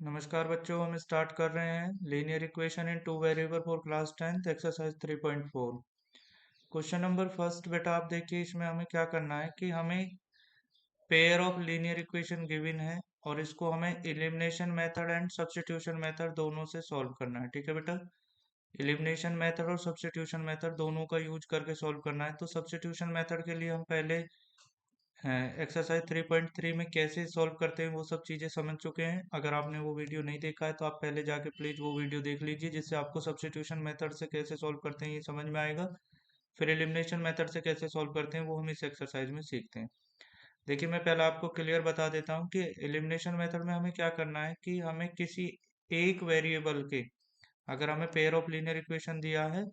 नमस्कार बच्चों, हम स्टार्ट कर रहे हैं linear equation in two variable for class 10th exercise 3.4। Question number first बेटा आप देखिए, इसमें हमें क्या करना है कि हमें pair of linear equation given है और इसको हमें elimination method and substitution method दोनों से सॉल्व करना है। ठीक है बेटा, एलिमिनेशन मेथड और सब्स्टिट्यूशन मेथड दोनों का यूज करके सॉल्व करना है। तो सब्स्टिट्यूशन मेथड के लिए हम पहले एक्सरसाइज 3.3 में कैसे सॉल्व करते हैं वो सब चीज़ें समझ चुके हैं। अगर आपने वो वीडियो नहीं देखा है तो आप पहले जाके प्लीज़ वो वीडियो देख लीजिए, जिससे आपको सब्स्टिट्यूशन मेथड से कैसे सॉल्व करते हैं ये समझ में आएगा। फिर एलिमिनेशन मेथड से कैसे सॉल्व करते हैं वो हम इस एक्सरसाइज में सीखते हैं। देखिए, मैं पहले आपको क्लियर बता देता हूँ कि एलिमिनेशन मेथड में हमें क्या करना है कि हमें किसी एक वेरिएबल के, अगर हमें पेयर ऑफ लीनियर इक्वेशन दिया है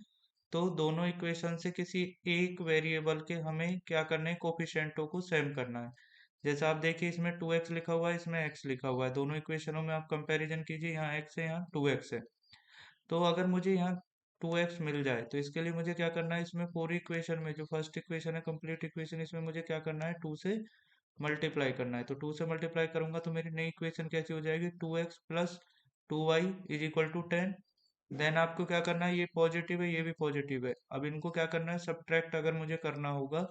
तो दोनों इक्वेशन से किसी एक वेरिएबल के हमें क्या करना है, कोफिशिएंटों को सेम करना है। जैसे आप देखिए, इसमें 2x लिखा हुआ है, इसमें x लिखा हुआ है। दोनों इक्वेशनों में आप कंपैरिजन कीजिए, यहाँ x है यहाँ 2x है। तो अगर मुझे यहाँ 2x मिल जाए तो इसके लिए मुझे क्या करना है, इसमें पूरी इक्वेशन में जो फर्स्ट इक्वेशन है कंप्लीट इक्वेशन, इसमें मुझे क्या करना है, 2 से मल्टीप्लाई करना है। तो 2 से मल्टीप्लाई करूंगा तो मेरी नई इक्वेशन कैसी हो जाएगी, 2x plus 2y is equal to 10। Then आपको क्या करना है, ये पॉजिटिव है ये भी पॉजिटिव है, अब इनको क्या करना है, सब्ट्रैक्ट अगर मुझे करना होगा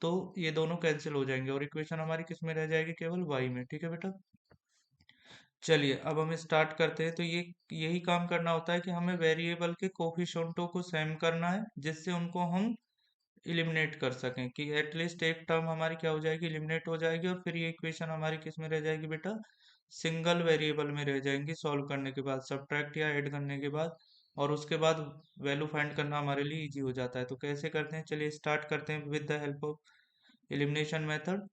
तो ये दोनों कैंसिल हो जाएंगे और इक्वेशन हमारी किस में रह जाएगी, केवल y में। ठीक है बेटा, चलिए अब हम स्टार्ट करते हैं। तो ये यही काम करना होता है कि हमें वेरिएबल के कोफिशिएंटों को सेम करना है, जिससे उनको हम इलिमिनेट कर सकें कि एटलीस्ट एक टर्म हमारी क्या हो जाएगी, इलिमिनेट हो जाएगी और फिर ये इक्वेशन हमारी किस में रह जाएगी बेटा, सिंगल वेरिएबल में रह जाएंगी सॉल्व करने के बाद, सब्ट्रैक्ट या ऐड करने के बाद। और उसके बाद वैल्यू फाइंड करना हमारे लिए इजी हो जाता है। तो कैसे करते हैं, चलिए स्टार्ट करते हैं with the help of elimination method.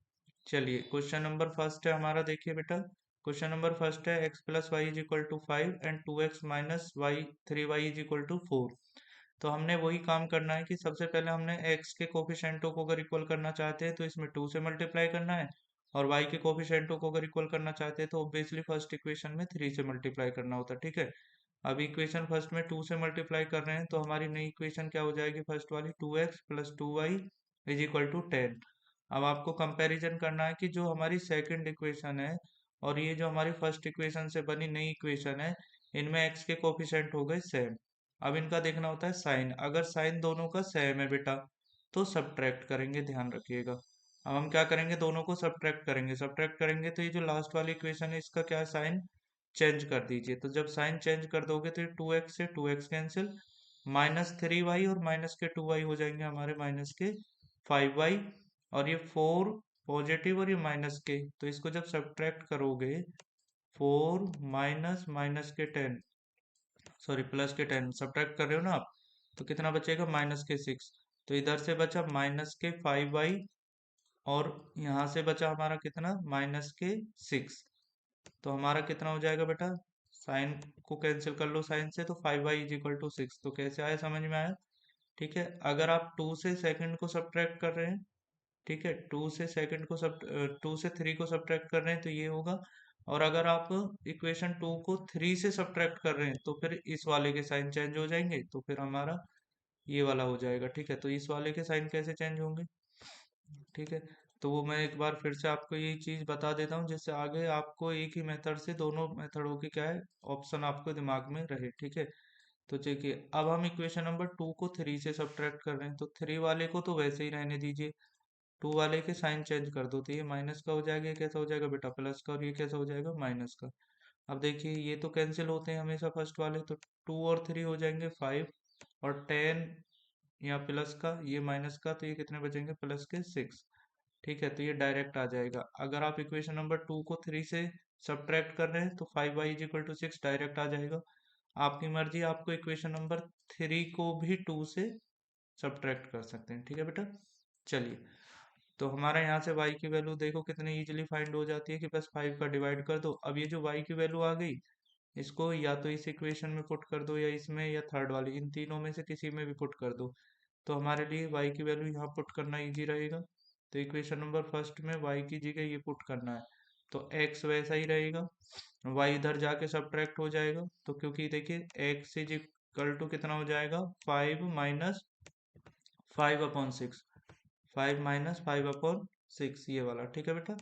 चलिए क्वेश्चन नंबर फर्स्ट है हमारा, देखिए बेटा क्वेश्चन नंबर फर्स्ट है x plus y is equal to 5 and 2x minus y 3y is equal to 4। तो हमने वही काम करना है कि सबसे पहले हमने x के कोफिशिएंटों को अगर इक्वल करना चाहते हैं तो इसमें 2 से मल्टीप्लाई करना है, और y के कोफिशिएंटों को अगर इक्वल करना चाहते हैं तो ऑब्वियसली फर्स्ट इक्वेशन में 3 से मल्टीप्लाई करना होता है। ठीक है, अब इक्वेशन फर्स्ट में 2 से मल्टीप्लाई कर रहे हैं तो हमारी नई इक्वेशन क्या हो जाएगी, फर्स्ट वाली 2x plus 2y is equal to 10। अब आपको कंपैरिजन करना है कि जो हमारी सेकंड इक्वेशन है और ये जो हमारी फर्स्ट इक्वेशन से बनी नई इक्वेशन है, इनमें x के कोफिशिएंट हो गए सेम। अब इनका देखना होता है साइन, अगर साइन दोनों का सेम है बेटा तो सब्ट्रैक्ट करेंगे, ध्यान रखिएगा। अब हम क्या करेंगे, दोनों को सब्ट्रैक्ट करेंगे, सब्ट्रैक्ट करेंगे तो ये जो लास्ट वाली इक्वेशन है इसका क्या साइन चेंज कर दीजिए। तो जब साइन चेंज कर दोगे तो ये 2x से 2x कैंसिल, -3y और माइनस के 2y हो जाएंगे हमारे माइनस के 5y, और ये 4 पॉजिटिव और ये माइनस के, तो इसको जब सब्ट्रैक्ट करोगे 4 माइनस माइनस के 10, सॉरी प्लस के 10 सब्ट्रैक्ट कर रहे हो ना आप, तो कितना बचेगा, माइनस के 6। तो इधर से बचा माइनस के 5y और यहाँ से बचा हमारा कितना, माइनस के 6। तो हमारा कितना हो जाएगा बेटा, साइन को कैंसिल कर लो साइन से, तो 5y इज इक्वल टू 6। तो कैसे आया, समझ में आया। ठीक है, अगर आप 2 से सेकंड को सब्ट्रैक्ट कर रहे हैं, ठीक है, 2 से सेकंड को सब 2 से 3 को सब्ट्रैक्ट कर रहे हैं तो ये होगा। और अगर आप इक्वेशन 2 को 3 से सब्ट्रैक्ट कर रहे हैं तो फिर इस वाले के साइन चेंज हो जाएंगे, तो फिर हमारा ये वाला हो जाएगा। ठीक है, तो इस वाले के साइन कैसे चेंज होंगे, ठीक है। तो वो मैं एक बार फिर से आपको यही चीज बता देता हूँ, जिससे आगे आपको एक ही मेथड से दोनों मेथडों की क्या है, ऑप्शन आपको दिमाग में रहे। ठीक है, तो देखिए अब हम इक्वेशन नंबर 2 को 3 से सब्ट्रैक्ट कर रहे हैं, तो 3 वाले को तो वैसे ही रहने दीजिए, 2 वाले के साइन चेंज कर दो, तो ये माइनस का हो जाएगा, ये कैसा हो जाएगा बेटा, प्लस का, और ये कैसा हो जाएगा, माइनस का। अब देखिए ये तो कैंसिल होते हैं हमेशा फर्स्ट वाले, तो 2 और 3 हो जाएंगे 5, और 10 यहाँ प्लस का, ये माइनस का, तो ये कितने बचेंगे, प्लस के 6। ठीक है, तो ये डायरेक्ट आ जाएगा। अगर आप इक्वेशन नंबर 2 को 3 से सब्ट्रैक्ट कर रहे हैं तो 5y is equal to 6 direct आ जाएगा। आपकी मर्जी, आपको इक्वेशन नंबर 3 को भी 2 से सब्ट्रैक्ट कर सकते हैं। ठीक है बेटा, चलिए तो हमारा यहाँ से y की वैल्यू देखो कितनी इजीली फाइंड हो जाती है कि बस 5 का डिवाइड कर दो। अब ये जो y की वैल्यू आ गई, इसको या तो इस इक्वेशन में पुट कर दो या इसमें या थर्ड वाली, इन तीनों में से किसी में भी पुट कर दो। तो हमारे लिए y की वैल्यू यहाँ पुट करना इजी रहेगा। तो इक्वेशन नंबर फर्स्ट में y की जगह ये पुट करना है, तो x वैसा ही रहेगा, y इधर जाके सब्ट्रैक्ट हो जाएगा। तो क्योंकि देखिए x इज इक्वल टू कितना हो जाएगा, 5 माइनस 5/6, 5 माइनस 5/6 ये वाला। ठीक है बेटा,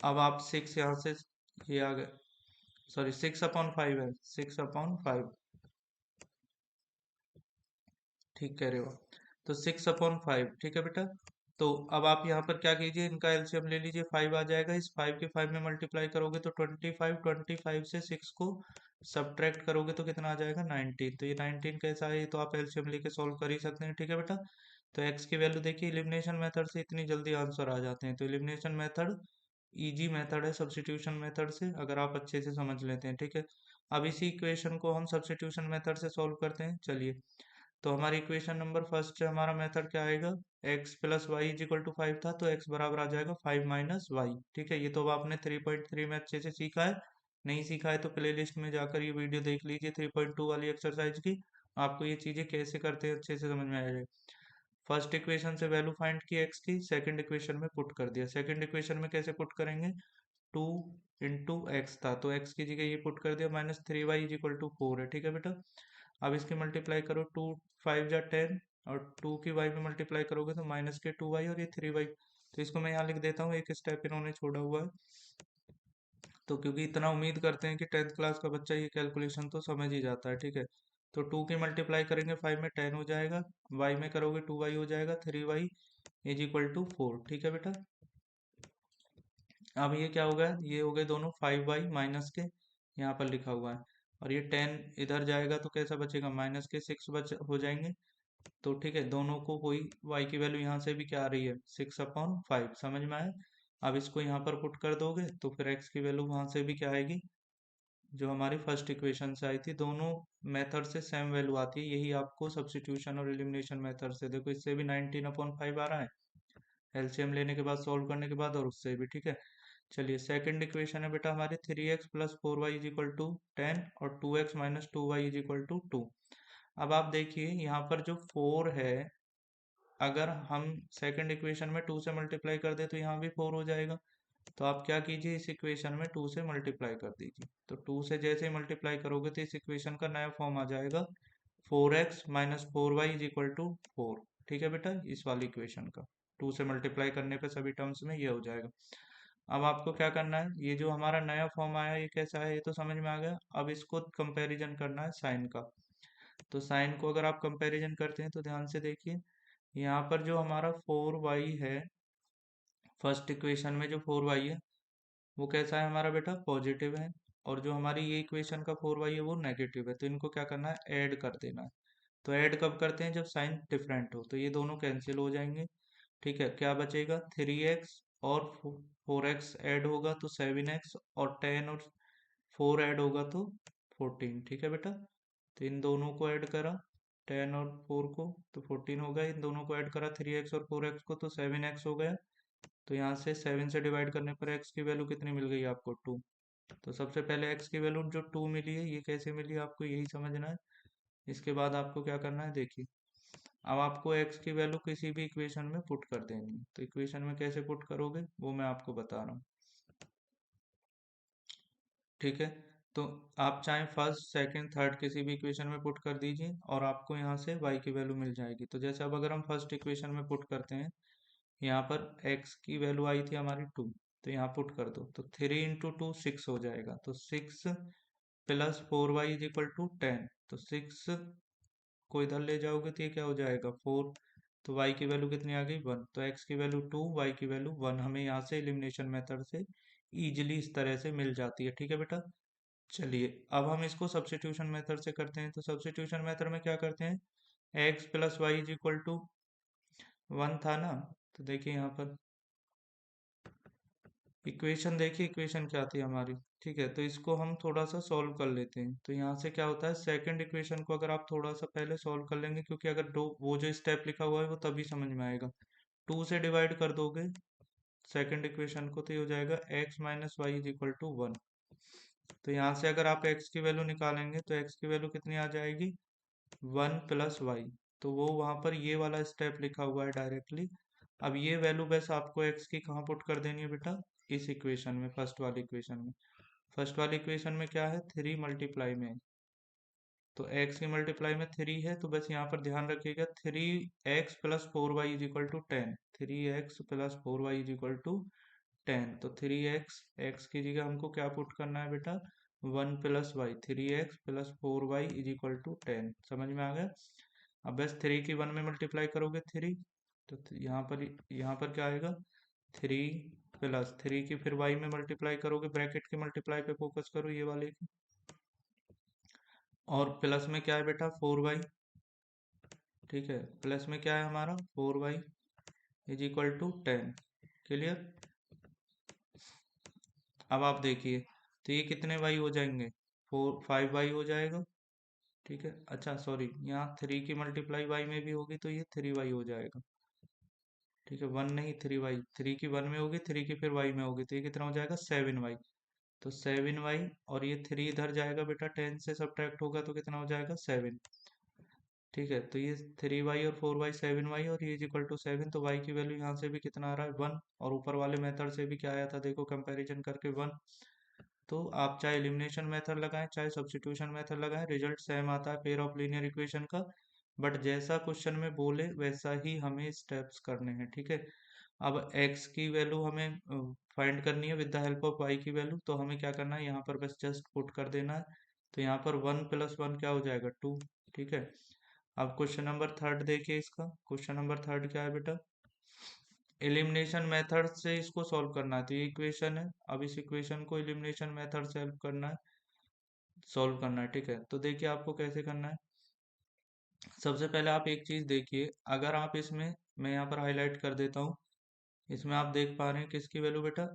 अब आप 6 यहाँ से, ये आ गए सॉरी 6/5 है, 6/5, ठीक कह रहे हो। तो 6/5, ठीक है बेटा। तो अब आप यहाँ पर क्या कीजिए, इनका एलसीएम ले लीजिए, 5 आ जाएगा। इस 5 के 5 में मल्टीप्लाई करोगे तो 25, 25 से 6 को सब्ट्रैक्ट करोगे तो कितना आ जाएगा, 19। तो ये 19 कैसा है, ये तो आप एलसीएम लेके सॉल्व कर ही सकते हैं, ठीक है बेटा। तो एक्स की वैल्यू देखिए, एलिमिनेशन मेथड से इतनी जल्दी आंसर आ जाते हैं। तो एलिमिनेशन मेथड इजी मेथड है सब्स्टिट्यूशन मेथड से, अगर आप अच्छे से समझ लेते हैं, ठीक है। अब इसी इक्वेशन को हम सब्स्टिट्यूशन मेथड से सॉल्व करते हैं, चलिए। तो हमारी इक्वेशन नंबर फर्स्ट से हमारा मेथड क्या आएगा, x plus y is equal to 5 था, तो x बराबर आ जाएगा 5 माइनस वाई, ठीक है। ये तो अब आपने 3.3 में अच्छे से सीखा है, नहीं सीखा है तो प्लेलिस्ट में जाकर ये वीडियो देख लीजिए 3.2 वाली एक्सरसाइज की, आपको ये चीजें कैसे करते हैं अच्छे से समझ में आ जाएगा। फर्स्ट इक्वेशन से वैल्यू फाइंड की x की, सेकंड इक्वेशन में पुट कर दिया। सेकंड इक्वेशन में कैसे पुट करेंगे, 2 इंटू एक्स था तो x की जगह ये पुट कर दिया, -3y इज इक्वल टू 4 है, ठीक है बेटा। अब इसकी मल्टीप्लाई करो, 2 5 जा 10, और 2 की y में मल्टीप्लाई करोगे तो माइनस के 2y और ये 3y। तो इसको मैं यहाँ लिख देता हूँ, एक स्टेप इन्होंने छोड़ा हुआ है। तो क्योंकि इतना उम्मीद करते हैं कि 10th क्लास का बच्चा ये कैलकुलेशन तो समझ ही जाता है, ठीक है। तो 2 की मल्टीप्लाई करेंगे 5 में 10 हो जाएगा, y में करोगे 2y हो जाएगा, 3y इज इक्वल टू 4, ठीक है बेटा। अब ये क्या हो गया, ये हो गए दोनों 5y माइनस के, यहाँ पर लिखा हुआ है, और ये 10 इधर जाएगा तो कैसा बचेगा, माइनस के 6 बच हो जाएंगे। तो ठीक है, दोनों को कोई y की वैल्यू यहाँ से भी क्या आ रही है, 6/5, समझ में आया। अब इसको यहाँ पर पुट कर दोगे तो फिर x की वैल्यू वहां से भी क्या आएगी, जो हमारी फर्स्ट इक्वेशन से आई थी। दोनों मेथड से सेम वैल्यू आती है, यही आपको सब्स्टिट्यूशन और एलिमिनेशन मेथड से, देखो इससे भी 19/5 आ रहा है एलसीएम लेने के बाद, सॉल्व करने के बाद, और उससे भी, ठीक है। चलिए सेकंड इक्वेशन है बेटा हमारी, 3x plus 4y is equal to 10 और 2x minus 2y is equal to 2। अब आप देखिए यहाँ पर जो 4 है, अगर हम सेकंड इक्वेशन में 2 से मल्टीप्लाई कर दे तो यहाँ भी 4 हो जाएगा। तो आप क्या कीजिए, इस इक्वेशन में 2 से मल्टीप्लाई कर दीजिए। तो 2 से जैसे ही मल्टीप्लाई करोगे तो इस इक्वेशन का नया फॉर्म आ जाएगा, 4x minus 4y is equal to 4, ठीक है बेटा। इस वाली इक्वेशन का 2 से मल्टीप्लाई करने पे सभी टर्म्स में ये हो जाएगा। अब आपको क्या करना है, ये जो हमारा नया फॉर्म आया ये कैसा है, ये तो समझ में आ गया। अब इसको कंपैरिजन करना है साइन का। तो साइन को अगर आप कंपैरिजन करते हैं तो ध्यान से देखिए, यहाँ पर जो हमारा 4y है, फर्स्ट इक्वेशन में जो 4y है वो कैसा है हमारा बेटा, पॉजिटिव है। और जो हमारी ये इक्वेशन का 4y है वो नेगेटिव है। तो इनको क्या करना है, ऐड कर देना है। तो ऐड कब करते हैं, जब साइन डिफरेंट हो। तो ये दोनों कैंसिल हो जाएंगे, ठीक है। क्या बचेगा, 3x और 4x ऐड होगा तो 7x, और 10 और 4 ऐड होगा तो 14, ठीक है बेटा। तो इन दोनों को ऐड करा, 10 और 4 को, तो 14 हो गया। इन दोनों को ऐड करा 3x और 4x को, तो 7x हो गया। तो यहाँ से 7 से डिवाइड करने पर x की वैल्यू कितनी मिल गई आपको, 2। तो सबसे पहले x की वैल्यू जो 2 मिली है, ये कैसे मिली आपको यही समझना है। इसके बाद आपको क्या करना है, देखिए। अब आपको x की वैल्यू किसी भी इक्वेशन में पुट कर देनी है। तो इक्वेशन में कैसे पुट करोगे वो मैं आपको बता रहा हूँ, ठीक है। तो आप चाहे फर्स्ट सेकंड थर्ड किसी भी इक्वेशन में पुट कर दीजिए और आपको यहाँ से y की वैल्यू मिल जाएगी। तो जैसे अब अगर हम फर्स्ट इक्वेशन में पुट करते हैं, यहाँ पर x की वैल्यू आई थी हमारी 2, तो यहाँ पुट कर दो तो 3 इंटू 2 6 हो जाएगा। तो 6 plus 4y is equal to 10। तो 6 को इधर ले जाओगे तो ये क्या हो जाएगा, 4। तो y की वैल्यू कितनी आ गई, 1। तो x की वैल्यू 2, y की वैल्यू 1, हमें यहाँ से एलिमिनेशन मेथड से इजिली इस तरह से मिल जाती है, ठीक है बेटा। चलिए अब हम इसको सब्स्टिट्यूशन मेथड से करते हैं। तो सब्स्टिट्यूशन मेथड में क्या करते हैं, x plus y is equal to 1 था ना। तो देखिए यहाँ पर इक्वेशन देखिए, इक्वेशन क्या थी हमारी, ठीक है। तो इसको हम थोड़ा सा सॉल्व कर लेते हैं। तो यहाँ से क्या होता है, सेकंड इक्वेशन को अगर आप थोड़ा सा पहले सॉल्व कर लेंगे, क्योंकि अगर दो वो जो स्टेप लिखा हुआ है वो तभी समझ में आएगा। 2 से डिवाइड कर दोगे सेकंड इक्वेशन को तो ये हो जाएगा x minus y is equal to 1। तो यहाँ से अगर आप x की वैल्यू निकालेंगे तो x की वैल्यू कितनी आ जाएगी, 1 प्लस वाई। तो वो वहाँ पर ये वाला स्टेप लिखा हुआ है डायरेक्टली। अब ये वैल्यू बस आपको x की कहाँ पुट कर देनी है बेटा, इस इक्वेशन में, फर्स्ट वाली इक्वेशन में। फर्स्ट वाली इक्वेशन में क्या है, 3 मल्टीप्लाई में, तो x की मल्टीप्लाई में 3 है। तो बस यहाँ पर ध्यान रखिएगा, 3x plus 4y is equal to 10, 3x plus 4y is equal to 10। तो 3x, x की जगह हमको क्या पुट करना है बेटा, 1 plus y, 3x plus 4y is equal to 10। समझ में आ गया। अब बस 3 की 1 में मल्टीप्लाई करोगे 3, तो यहाँ पर क्या आएगा, 3 प्लस 3 की फिर y में मल्टीप्लाई करोगे, ब्रैकेट के मल्टीप्लाई पे फोकस करो ये वाले की, और प्लस में क्या है बेटा 4y। ठीक है, प्लस में क्या है हमारा 4y is equal to 10। Clear. अब आप देखिए, तो ये कितने y हो जाएंगे, 5y हो जाएगा। ठीक है, अच्छा सॉरी, यहाँ 3 की मल्टीप्लाई y में भी होगी तो ये 3y हो जाएगा। ठीक है, 1 नहीं 3y, 3 की 1 में होगी, 3 की फिर y में होगी, तो ये कितना हो जाएगा 7y। तो 7y, और ये 3 इधर जाएगा बेटा, 10 से सब्ट्रैक्ट होगा तो कितना हो जाएगा 7। ठीक है, तो ये 3y और 4y 7y, और ये इज इक्वल टू 7। तो y की वैल्यू यहाँ से भी कितना आ रहा है 1, और ऊपर वाले मेथड से भी क्या आया था देखो, कंपैरिजन करके 1। तो आप चाहे एलिमिनेशन मेथड लगाएं चाहे सब्स्टिट्यूशन मेथड लगाएं, रिजल्ट सेम आता है पेयर ऑफ लीनियर इक्वेशन का। बट जैसा क्वेश्चन में बोले वैसा ही हमें स्टेप्स करने हैं। ठीक है, अब x की वैल्यू हमें फाइंड करनी है with the help of y की वैल्यू, तो हमें क्या करना है, यहाँ पर बस जस्ट पुट कर देना है। तो यहाँ पर 1 प्लस 1 क्या हो जाएगा 2। ठीक है, अब क्वेश्चन नंबर थर्ड देखिए, इसका क्वेश्चन नंबर थर्ड क्या है बेटा, एलिमिनेशन मेथड से इसको सॉल्व करना है। तो ये इक्वेशन है, अब इस इक्वेशन को एलिमिनेशन मेथड से हेल्प करना है, सॉल्व करना है। ठीक है, तो देखिए आपको कैसे करना है। सबसे पहले आप एक चीज देखिए, अगर आप इसमें, मैं यहाँ पर हाईलाइट कर देता हूँ, इसमें आप देख पा रहे हैं किसकी वैल्यू बेटा,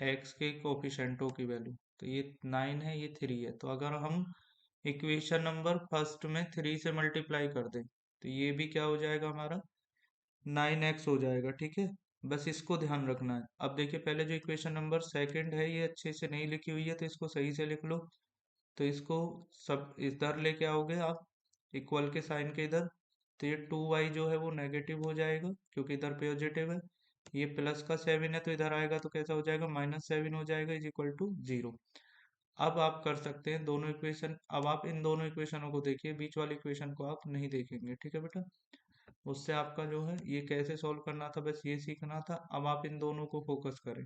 x के कोफिशेंटों की वैल्यू। तो ये 9 है, ये 3 है, तो अगर हम इक्वेशन नंबर फर्स्ट में 3 से मल्टीप्लाई कर दें तो ये भी क्या हो जाएगा हमारा 9x हो जाएगा। ठीक है, बस इसको ध्यान रखना है। अब देखिए, पहले जो इक्वेशन नंबर सेकंड है ये अच्छे से नहीं लिखी हुई है, तो इसको सही से लिख लो। तो इसको सब इधर लेके आओगे आप, इक्वल के साइन के इधर, तो ये 2y जो है वो नेगेटिव हो जाएगा क्योंकि इधर पॉजिटिव है। ये प्लस का 7 है तो इधर आएगा तो कैसा हो जाएगा, -7 हो जाएगा इज इक्वल टू 0। अब आप कर सकते हैं दोनों इक्वेशन, अब आप इन दोनों इक्वेशनों को देखिए, बीच वाली इक्वेशन को आप नहीं देखेंगे। ठीक है बेटा, उससे आपका जो है ये कैसे सॉल्व करना था बस ये सीखना था। अब आप इन दोनों को फोकस करें।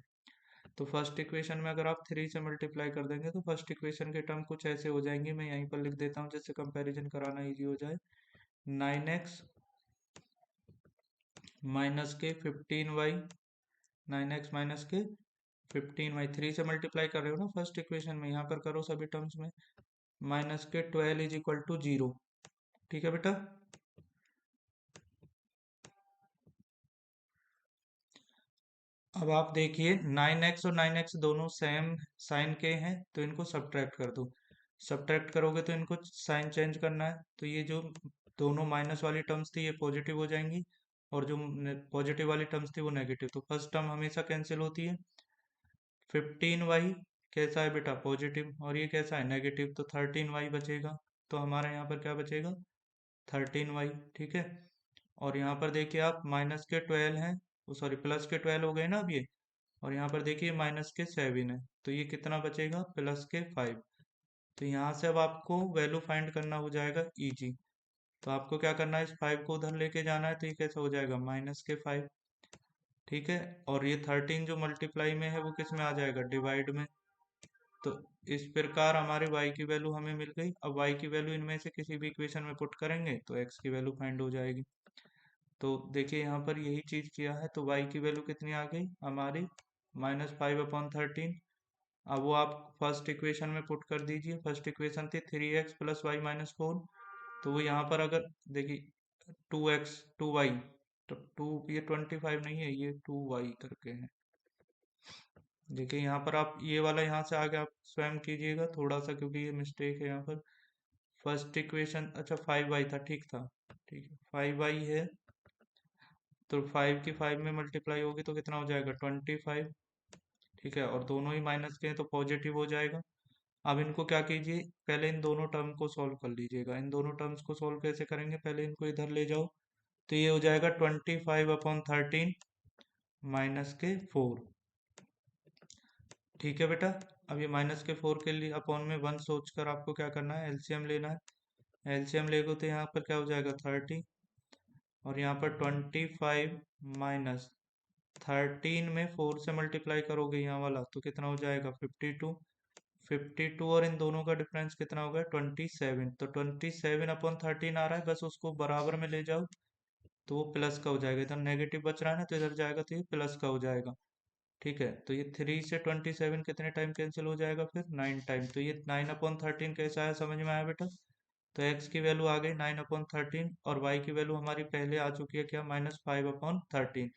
तो फर्स्ट इक्वेशन में अगर आप 3 से मल्टीप्लाई कर देंगे तो फर्स्ट इक्वेशन के टर्म कुछ ऐसे हो जाएंगे, मैं यहीं पर लिख देता हूँ जिससे कंपैरिजन कराना इजी हो जाए। 9x माइनस के 15y, 9x माइनस के 15y, 3 से मल्टीप्लाई कर रहे हो ना फर्स्ट इक्वेशन में, यहाँ पर करो सभी टर्म्स में, माइनस के 12 इज इक्वल टू 0। ठीक है बेटा, अब आप देखिए 9x और 9x दोनों सेम साइन के हैं, तो इनको सब्ट्रैक्ट कर दो। सब्ट्रैक्ट करोगे तो इनको साइन चेंज करना है, तो ये जो दोनों माइनस वाली टर्म्स थी ये पॉजिटिव हो जाएंगी, और जो पॉजिटिव वाली टर्म्स थी वो नेगेटिव। तो फर्स्ट टर्म हमेशा कैंसिल होती है। 15y कैसा है बेटा पॉजिटिव, और ये कैसा है नेगेटिव, तो 13y बचेगा। तो हमारा यहाँ पर क्या बचेगा 13y। ठीक है, और यहाँ पर देखिए आप माइनस के 12 हैं, सॉरी प्लस के 12 हो गए ना अब ये, और यहाँ पर देखिए माइनस के 7 है, तो ये कितना बचेगा प्लस के 5। तो यहाँ से अब आपको वैल्यू फाइंड करना हो जाएगा इजी। तो आपको क्या करना है, इस 5 को उधर लेके जाना है, तो ये कैसे हो जाएगा -5। ठीक है, और ये 13 जो मल्टीप्लाई में है वो किस में आ जाएगा डिवाइड में। तो इस प्रकार हमारे y की वैल्यू हमें मिल गई। अब y की वैल्यू इनमें से किसी भी इक्वेशन में पुट करेंगे तो x की वैल्यू फाइंड हो जाएगी। तो देखिए यहाँ पर यही चीज किया है, तो y की वैल्यू कितनी आ गई हमारी -5/13। अब वो आप फर्स्ट इक्वेशन में पुट कर दीजिए, फर्स्ट इक्वेशन थी 3x प्लस वाई माइनस 4। तो वो यहाँ पर अगर देखिए 2x 2y, तो 2 ये 25 नहीं है, ये 2y करके है। देखिए यहाँ पर आप ये वाला यहाँ से आगे आप स्वयं कीजिएगा थोड़ा सा, क्योंकि ये मिस्टेक है यहाँ पर। फर्स्ट इक्वेशन अच्छा 5y था, ठीक था, ठीक है 5y है, तो 5 की 5 में मल्टीप्लाई होगी तो कितना हो जाएगा 25। ठीक है, और दोनों ही माइनस के हैं तो पॉजिटिव हो जाएगा। अब इनको क्या कीजिए, पहले इन दोनों टर्म को सॉल्व कर लीजिएगा। इन दोनों टर्म्स को सॉल्व कैसे करेंगे, पहले इनको इधर ले जाओ, तो ये हो जाएगा 25/13 माइनस के 4। ठीक है बेटा, अब ये -4 के लिए अपॉन में 1 सोचकर आपको क्या करना है, एलसीएम लेना है। एलसीएम लेगो तो यहाँ पर क्या हो जाएगा 30, और यहाँ पर 25 माइनस 13 में 4 से मल्टीप्लाई करोगे यहाँ वाला तो कितना हो जाएगा 52। 52 और इन दोनों का डिफरेंस कितना होगा 27। तो 27/13 आ रहा है, बस उसको बराबर में ले जाओ तो वो प्लस का हो जाएगा। इधर नेगेटिव बच रहा है ना, तो इधर जाएगा तो ये प्लस का हो जाएगा। ठीक है, तो ये 3 से 27 कितने टाइम कैंसिल हो जाएगा फिर 9 टाइम। तो ये 9/13 कैसा है, समझ में आया बेटा। तो x की वैल्यू आ गई 9/13 और y की वैल्यू हमारी पहले आ चुकी है क्या, -5/13।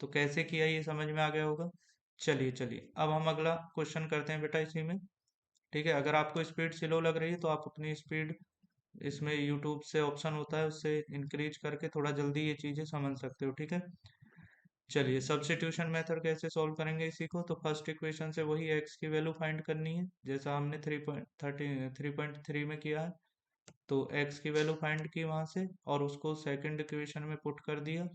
तो कैसे किया ये समझ में आ गया होगा। चलिए चलिए अब हम अगला क्वेश्चन करते हैं बेटा इसी में। ठीक है, अगर आपको स्पीड स्लो लग रही है तो आप अपनी स्पीड इसमें यूट्यूब से ऑप्शन होता है उससे इंक्रीज करके थोड़ा जल्दी ये चीज़ें समझ सकते हो। ठीक है, चलिए सब्स्टिट्यूशन मेथड कैसे सॉल्व करेंगे इसी को। तो फर्स्ट इक्वेशन से वही x की वैल्यू फाइंड करनी है जैसा हमने 3.3 में किया है। तो x की वैल्यू फाइंड की वहां से और उसको सेकंड इक्वेशन में पुट कर दिया।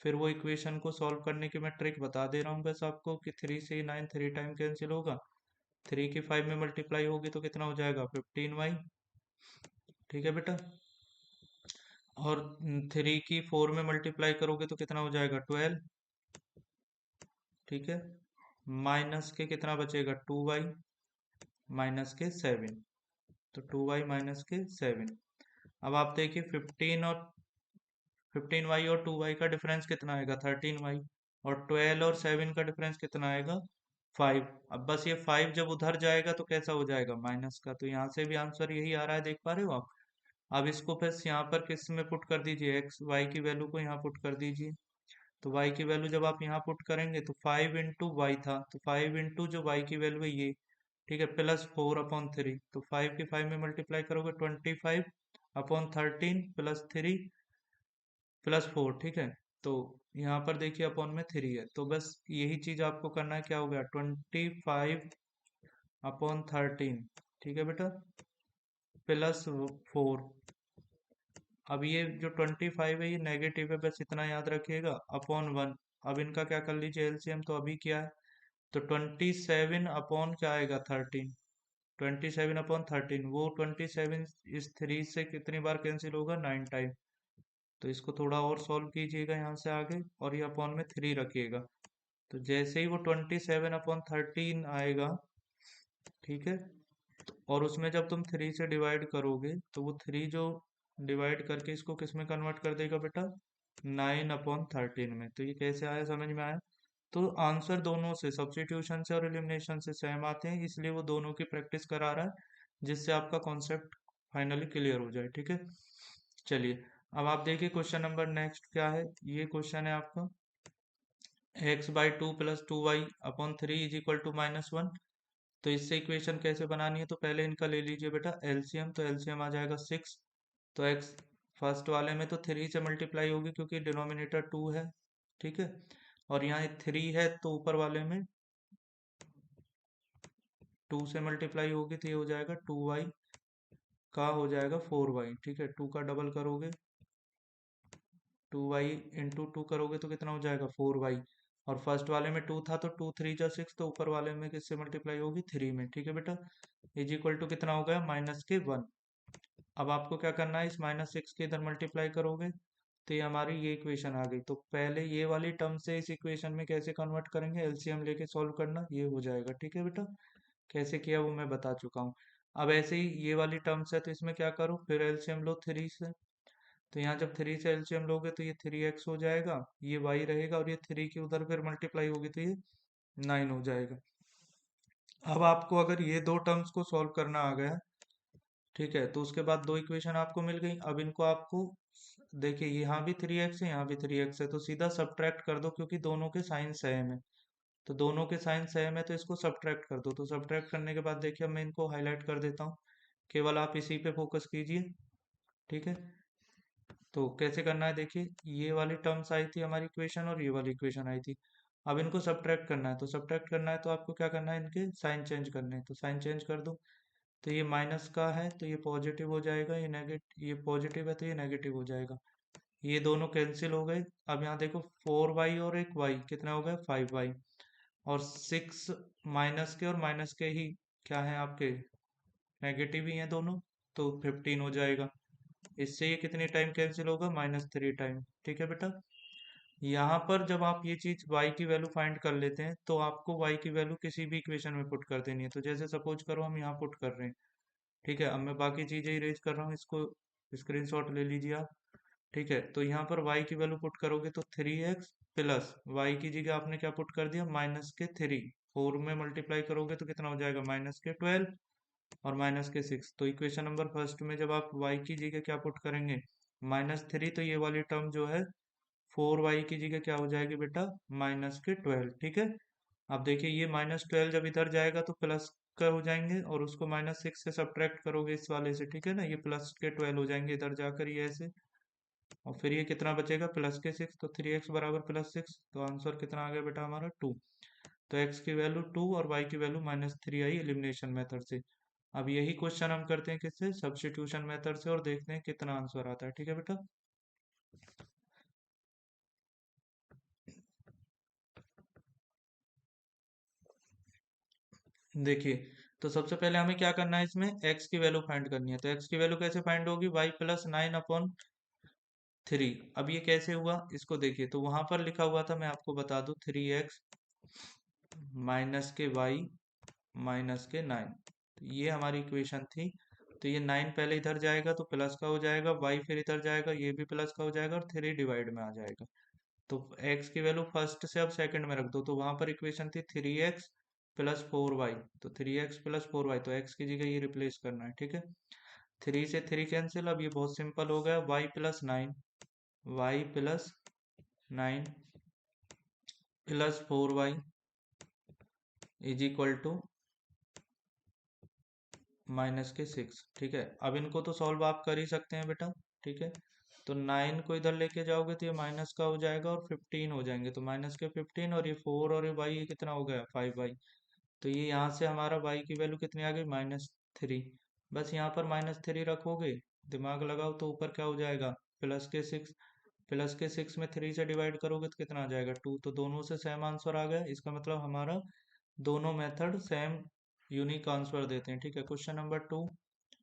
फिर वो इक्वेशन को सॉल्व करने की मैं ट्रिक बता दे रहा हूँ बस आपको कि 3 से 9 3 टाइम कैंसिल होगा, 3 की 5 में मल्टीप्लाई होगी तो कितना हो जाएगा 15y। ठीक है बेटा, और 3 की 4 में मल्टीप्लाई करोगे तो कितना हो जाएगा 12। ठीक है, माइनस के कितना बचेगा 2y माइनस के 7। तो 2y माइनस के 7। अब आप देखिए 15y और 2y का डिफरेंस कितना आएगा 13y, और 12 और 7 का डिफरेंस कितना आएगा 5। अब बस ये 5 जब उधर जाएगा तो कैसा हो जाएगा माइनस का। तो यहाँ से भी आंसर यही आ रहा है, देख पा रहे हो आप। अब इसको फिर यहाँ पर किस में पुट कर दीजिए, एक्स वाई की वैल्यू को यहाँ पुट कर दीजिए। तो y की वैल्यू जब आप यहाँ पुट करेंगे तो 5 × y था, तो 5 जो y की वैल्यू है ये। ठीक है, +4/3। तो 5 की 5 में मल्टीप्लाई करोगे 25/13 +3 +4। ठीक है, तो यहाँ पर देखिए अपॉन में 3 है, तो बस यही चीज आपको करना है। क्या हो गया 25/13। ठीक है बेटा, +4। अब ये जो 25 है ये नेगेटिव है, बस इतना याद रखिएगा, अपॉन 1। अब इनका क्या कर लीजिए एलसीएम, तो अभी क्या है तो 27 अपॉन क्या आएगा 13। 27/13, वो 27 इस 3 से कितनी बार कैंसिल होगा 9 टाइम। तो इसको थोड़ा और सॉल्व कीजिएगा यहाँ से आगे, और ये अपॉन में 3 रखिएगा। तो जैसे ही वो 27/13 आएगा, ठीक है, और उसमें जब तुम 3 से डिवाइड करोगे तो वो 3 जो डिवाइड करके इसको किस में कन्वर्ट कर देगा बेटा 9/13 में। तो ये कैसे आया, समझ में आया। तो आंसर दोनों से, सब्स्टिट्यूशन से और एलिमिनेशन से सेम आते हैं, इसलिए वो दोनों की प्रैक्टिस करा रहा है जिससे आपका कॉन्सेप्ट फाइनली क्लियर हो जाए। ठीक है, चलिए अब आप देखिए क्वेश्चन नंबर नेक्स्ट क्या है। ये क्वेश्चन है आपका x/2 + 2y/3 = -1। तो इससे इक्वेशन कैसे बनानी है, तो पहले इनका ले लीजिए बेटा एलसीएम। तो एलसीएम आ जाएगा 6। तो x फर्स्ट वाले में तो 3 से मल्टीप्लाई होगी क्योंकि डिनोमिनेटर 2 है। ठीक है, और यहाँ 3 है तो ऊपर वाले में 2 से मल्टीप्लाई होगी तो ये हो जाएगा 2y का हो जाएगा 4y। ठीक है, 2 का डबल करोगे 2y इंटू 2 करोगे तो कितना हो जाएगा 4y। और फर्स्ट वाले में 2 था तो 2 3 जा 6, तो ऊपर वाले में किससे मल्टीप्लाई होगी 3 में। ठीक है बेटा, इज इक्वल टू कितना हो गया -1। अब आपको क्या करना है, इस -6 के इधर मल्टीप्लाई करोगे तो ये हमारी ये इक्वेशन आ गई। तो पहले ये वाली टर्म से इस इक्वेशन में कैसे कन्वर्ट करेंगे, एलसीएम लेके सॉल्व करना, ये हो जाएगा। ठीक है बेटा, कैसे किया वो मैं बता चुका हूँ। अब ऐसे ही ये वाली टर्म्स है तो इसमें क्या करो, फिर एलसीएम लो 3 से। तो यहाँ जब 3 से एलसीएम लोगे तो ये 3x हो जाएगा, ये y रहेगा, और ये 3 की उधर फिर मल्टीप्लाई होगी तो ये 9 हो जाएगा। अब आपको अगर ये दो टर्म्स को सॉल्व करना आ गया, ठीक है, तो उसके बाद दो इक्वेशन आपको मिल गई। अब इनको आपको देखिए यहाँ भी 3x है यहाँ भी 3x है, तो सीधा सब्ट्रैक्ट कर दो क्योंकि दोनों के साइन सेम है। तो दोनों के साइन सेम है तो इसको सब्ट्रैक्ट कर दो। तो सब्ट्रैक्ट करने के बाद देखिए मैं इनको हाईलाइट कर देता हूँ, केवल आप इसी पे फोकस कीजिए। ठीक है, तो कैसे करना है देखिए, ये वाली टर्म्स आई थी हमारी इक्वेशन और ये वाली इक्वेशन आई थी। अब इनको सब्ट्रैक्ट करना है, तो सब्ट्रैक्ट करना है तो आपको क्या करना है, इनके साइन चेंज करने हैं। तो साइन चेंज कर दो, तो ये माइनस का है तो ये पॉजिटिव हो जाएगा, ये पॉजिटिव है तो ये नेगेटिव हो जाएगा। ये दोनों कैंसिल हो गए। अब यहाँ देखो 4y और एक y कितना हो गया 5y, और 6 माइनस के और माइनस के ही क्या है आपके नेगेटिव ही हैं दोनों, तो 15 हो जाएगा। इससे ये कितने टाइम कैंसिल होगा -3 टाइम। ठीक है बेटा, यहाँ पर जब आप ये चीज y की वैल्यू फाइंड कर लेते हैं तो आपको y की वैल्यू किसी भी इक्वेशन में पुट कर देनी है। तो जैसे सपोज करो हम यहाँ पुट कर रहे हैं, ठीक है। अब मैं बाकी चीजें इरेज कर रहा हूँ, इसको स्क्रीनशॉट ले लीजिए आप। ठीक है, तो यहाँ पर y की वैल्यू पुट करोगे तो 3x प्लस y की जगह आपने क्या पुट कर दिया, -3। 4 में मल्टीप्लाई करोगे तो कितना हो जाएगा, -12 और -6। तो इक्वेशन नंबर फर्स्ट में जब आप y की जगह क्या पुट करेंगे, -3, तो ये वाली टर्म जो है 4y की जगह क्या हो जाएगी बेटा, -12। ठीक है। अब देखिए ये -12 जब इधर जाएगा तो प्लस का हो जाएंगे, और उसको -6 से सब्ट्रैक्ट करोगे इस वाले से, ठीक है ना, ये प्लस के 12 हो जाएंगे इधर जाकर ये ऐसे। और फिर ये कितना बचेगा, +6, तो 3x बराबर +6। तो आंसर कितना आ गया बेटा हमारा 2। तो x की वैल्यू 2 और y की वैल्यू -3 आई एलिमिनेशन मेथड से। अब यही क्वेश्चन हम करते हैं किससे, सब्स्टिट्यूशन मेथड से, और देखते हैं कितना आंसर आता है। ठीक है बेटा। देखिए, तो सबसे पहले हमें क्या करना है, इसमें x की वैल्यू फाइंड करनी है। तो x की वैल्यू कैसे फाइंड होगी, y + 9/3। अब ये कैसे हुआ इसको देखिए, तो वहां पर लिखा हुआ था, मैं आपको बता दूं, 3x -y -9। तो ये हमारी इक्वेशन थी। तो ये 9 पहले इधर जाएगा तो प्लस का हो जाएगा, y फिर इधर जाएगा, ये भी प्लस का हो जाएगा, और 3 डिवाइड में आ जाएगा। तो x की वैल्यू फर्स्ट से अब सेकंड में रख दो, तो वहां पर इक्वेशन थी 3x + 4y। तो 3x + 4y, तो x की जगह ये रिप्लेस करना है। ठीक है, 3 से 3 कैंसिल, अब ये बहुत सिंपल हो गया, y + 9, y + 9 + 4y = -6। ठीक है, अब इनको तो सॉल्व आप कर ही सकते हैं बेटा। ठीक है, तो 9 को इधर लेके जाओगे तो ये माइनस का हो जाएगा, और 15 हो जाएंगे, तो -15, और ये 4 और ये y, ये कितना हो गया, 5y। तो ये यहाँ से हमारा y की वैल्यू कितनी आ गई, -3। बस यहाँ पर -3 रखोगे, दिमाग लगाओ, तो ऊपर क्या हो जाएगा, +6। +6 में 3 से डिवाइड करोगे तो कितना आ जाएगा, 2। तो दोनों से सेम आंसर आ गया, इसका मतलब हमारा दोनों मेथड सेम यूनिक आंसर देते हैं। ठीक है, क्वेश्चन नंबर 2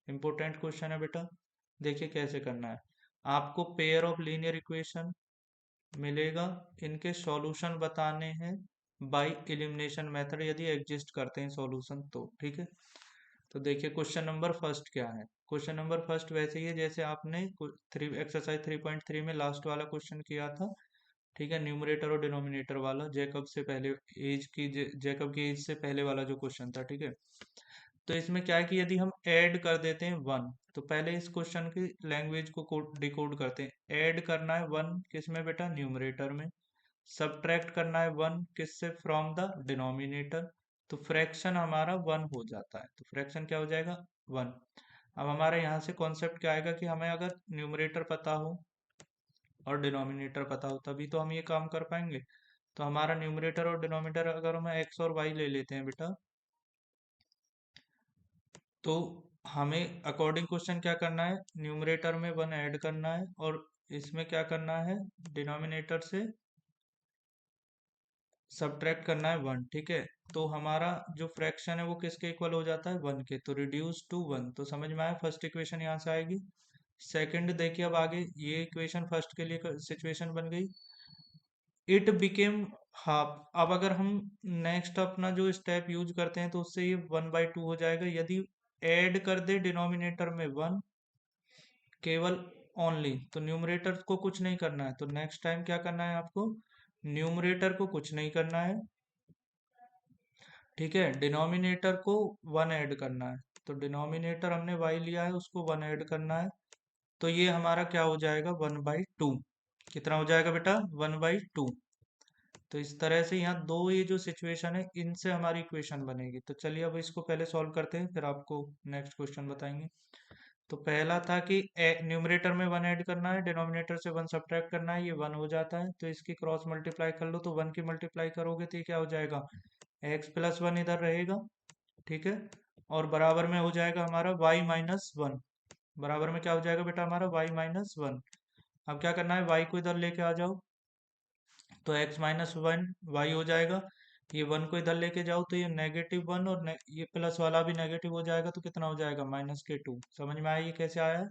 इंपॉर्टेंट क्वेश्चन है बेटा। देखिए कैसे करना है, आपको पेयर ऑफ लीनियर इक्वेशन मिलेगा, इनके सॉल्यूशन बताने हैं बाय एलिमिनेशन मेथड, यदि एग्जिस्ट करते हैं सॉल्यूशन तो। ठीक है, तो देखिए क्वेश्चन नंबर फर्स्ट क्या है। क्वेश्चन नंबर फर्स्ट वैसे ही है जैसे आपने एक्सरसाइज 3.3 में लास्ट वाला क्वेश्चन किया था। ठीक है, न्यूमरेटर और डिनोमिनेटर वाला, जैकब से पहले एज की, जैकब की एज से पहले वाला जो क्वेश्चन था। ठीक है, तो इसमें क्या है कि यदि हम ऐड कर देते हैं 1, तो पहले इस क्वेश्चन की लैंग्वेज को डिकोड करते हैं। ऐड करना है 1 किस में बेटा, न्यूमरेटर में। सब्ट्रैक्ट करना है 1 किससे, फ्रॉम द डिनोमिनेटर। तो फ्रैक्शन हमारा 1 हो जाता है, तो फ्रैक्शन क्या हो जाएगा, 1। अब हमारा यहाँ से कॉन्सेप्ट क्या आएगा कि हमें अगर न्यूमरेटर पता हो और डिनोमिनेटर पता हो तभी तो हम ये काम कर पाएंगे। तो हमारा न्यूमरेटर और डिनोमिनेटर अगर हम x और y ले लेते हैं बेटा, तो हमें अकॉर्डिंग क्वेश्चन क्या करना है, न्यूमरेटर में 1 ऐड करना है, और इसमें क्या करना है, डिनोमिनेटर से सब्ट्रैक्ट करना है 1। ठीक है, तो हमारा जो फ्रैक्शन है वो किसके इक्वल हो जाता है, 1 के। तो रिड्यूस टू 1, तो समझ में आया, फर्स्ट इक्वेशन यहाँ से आएगी। सेकंड देखिए, अब आगे ये इक्वेशन फर्स्ट के लिए सिचुएशन बन गई, इट बिकेम हाफ। अब अगर हम नेक्स्ट अपना जो स्टेप यूज करते हैं तो उससे ये 1/2 हो जाएगा, यदि ऐड कर दे डिनोमिनेटर में 1 केवल ओनली, तो न्यूमरेटर को कुछ नहीं करना है। तो नेक्स्ट टाइम क्या करना है आपको, न्यूमरेटर को कुछ नहीं करना है, ठीक है, डिनोमिनेटर को 1 ऐड करना है। तो डिनोमिनेटर हमने y लिया है, उसको 1 ऐड करना है। तो ये हमारा क्या हो जाएगा, 1/2। कितना हो जाएगा बेटा, 1/2। तो इस तरह से यहाँ दो ये जो सिचुएशन है इनसे हमारी इक्वेशन बनेगी। तो चलिए अब इसको पहले सॉल्व करते हैं, फिर आपको नेक्स्ट क्वेश्चन बताएंगे। तो पहला था कि न्यूमरेटर में 1 ऐड करना है, डिनोमिनेटर से 1 सब्ट्रैक्ट करना है, ये 1 हो जाता है। तो इसकी क्रॉस मल्टीप्लाई कर लो, तो 1 की मल्टीप्लाई करोगे तो ये क्या हो जाएगा, x + 1 इधर रहेगा। ठीक है, और बराबर में हो जाएगा हमारा y-1। बराबर में क्या हो जाएगा बेटा हमारा, y-1। अब क्या करना है, y को इधर लेके आ जाओ, तो x-1 y हो जाएगा। ये 1 को इधर लेके जाओ तो ये -1, और ये प्लस वाला भी नेगेटिव हो जाएगा, तो कितना हो जाएगा, -2। समझ में आया ये कैसे आया है।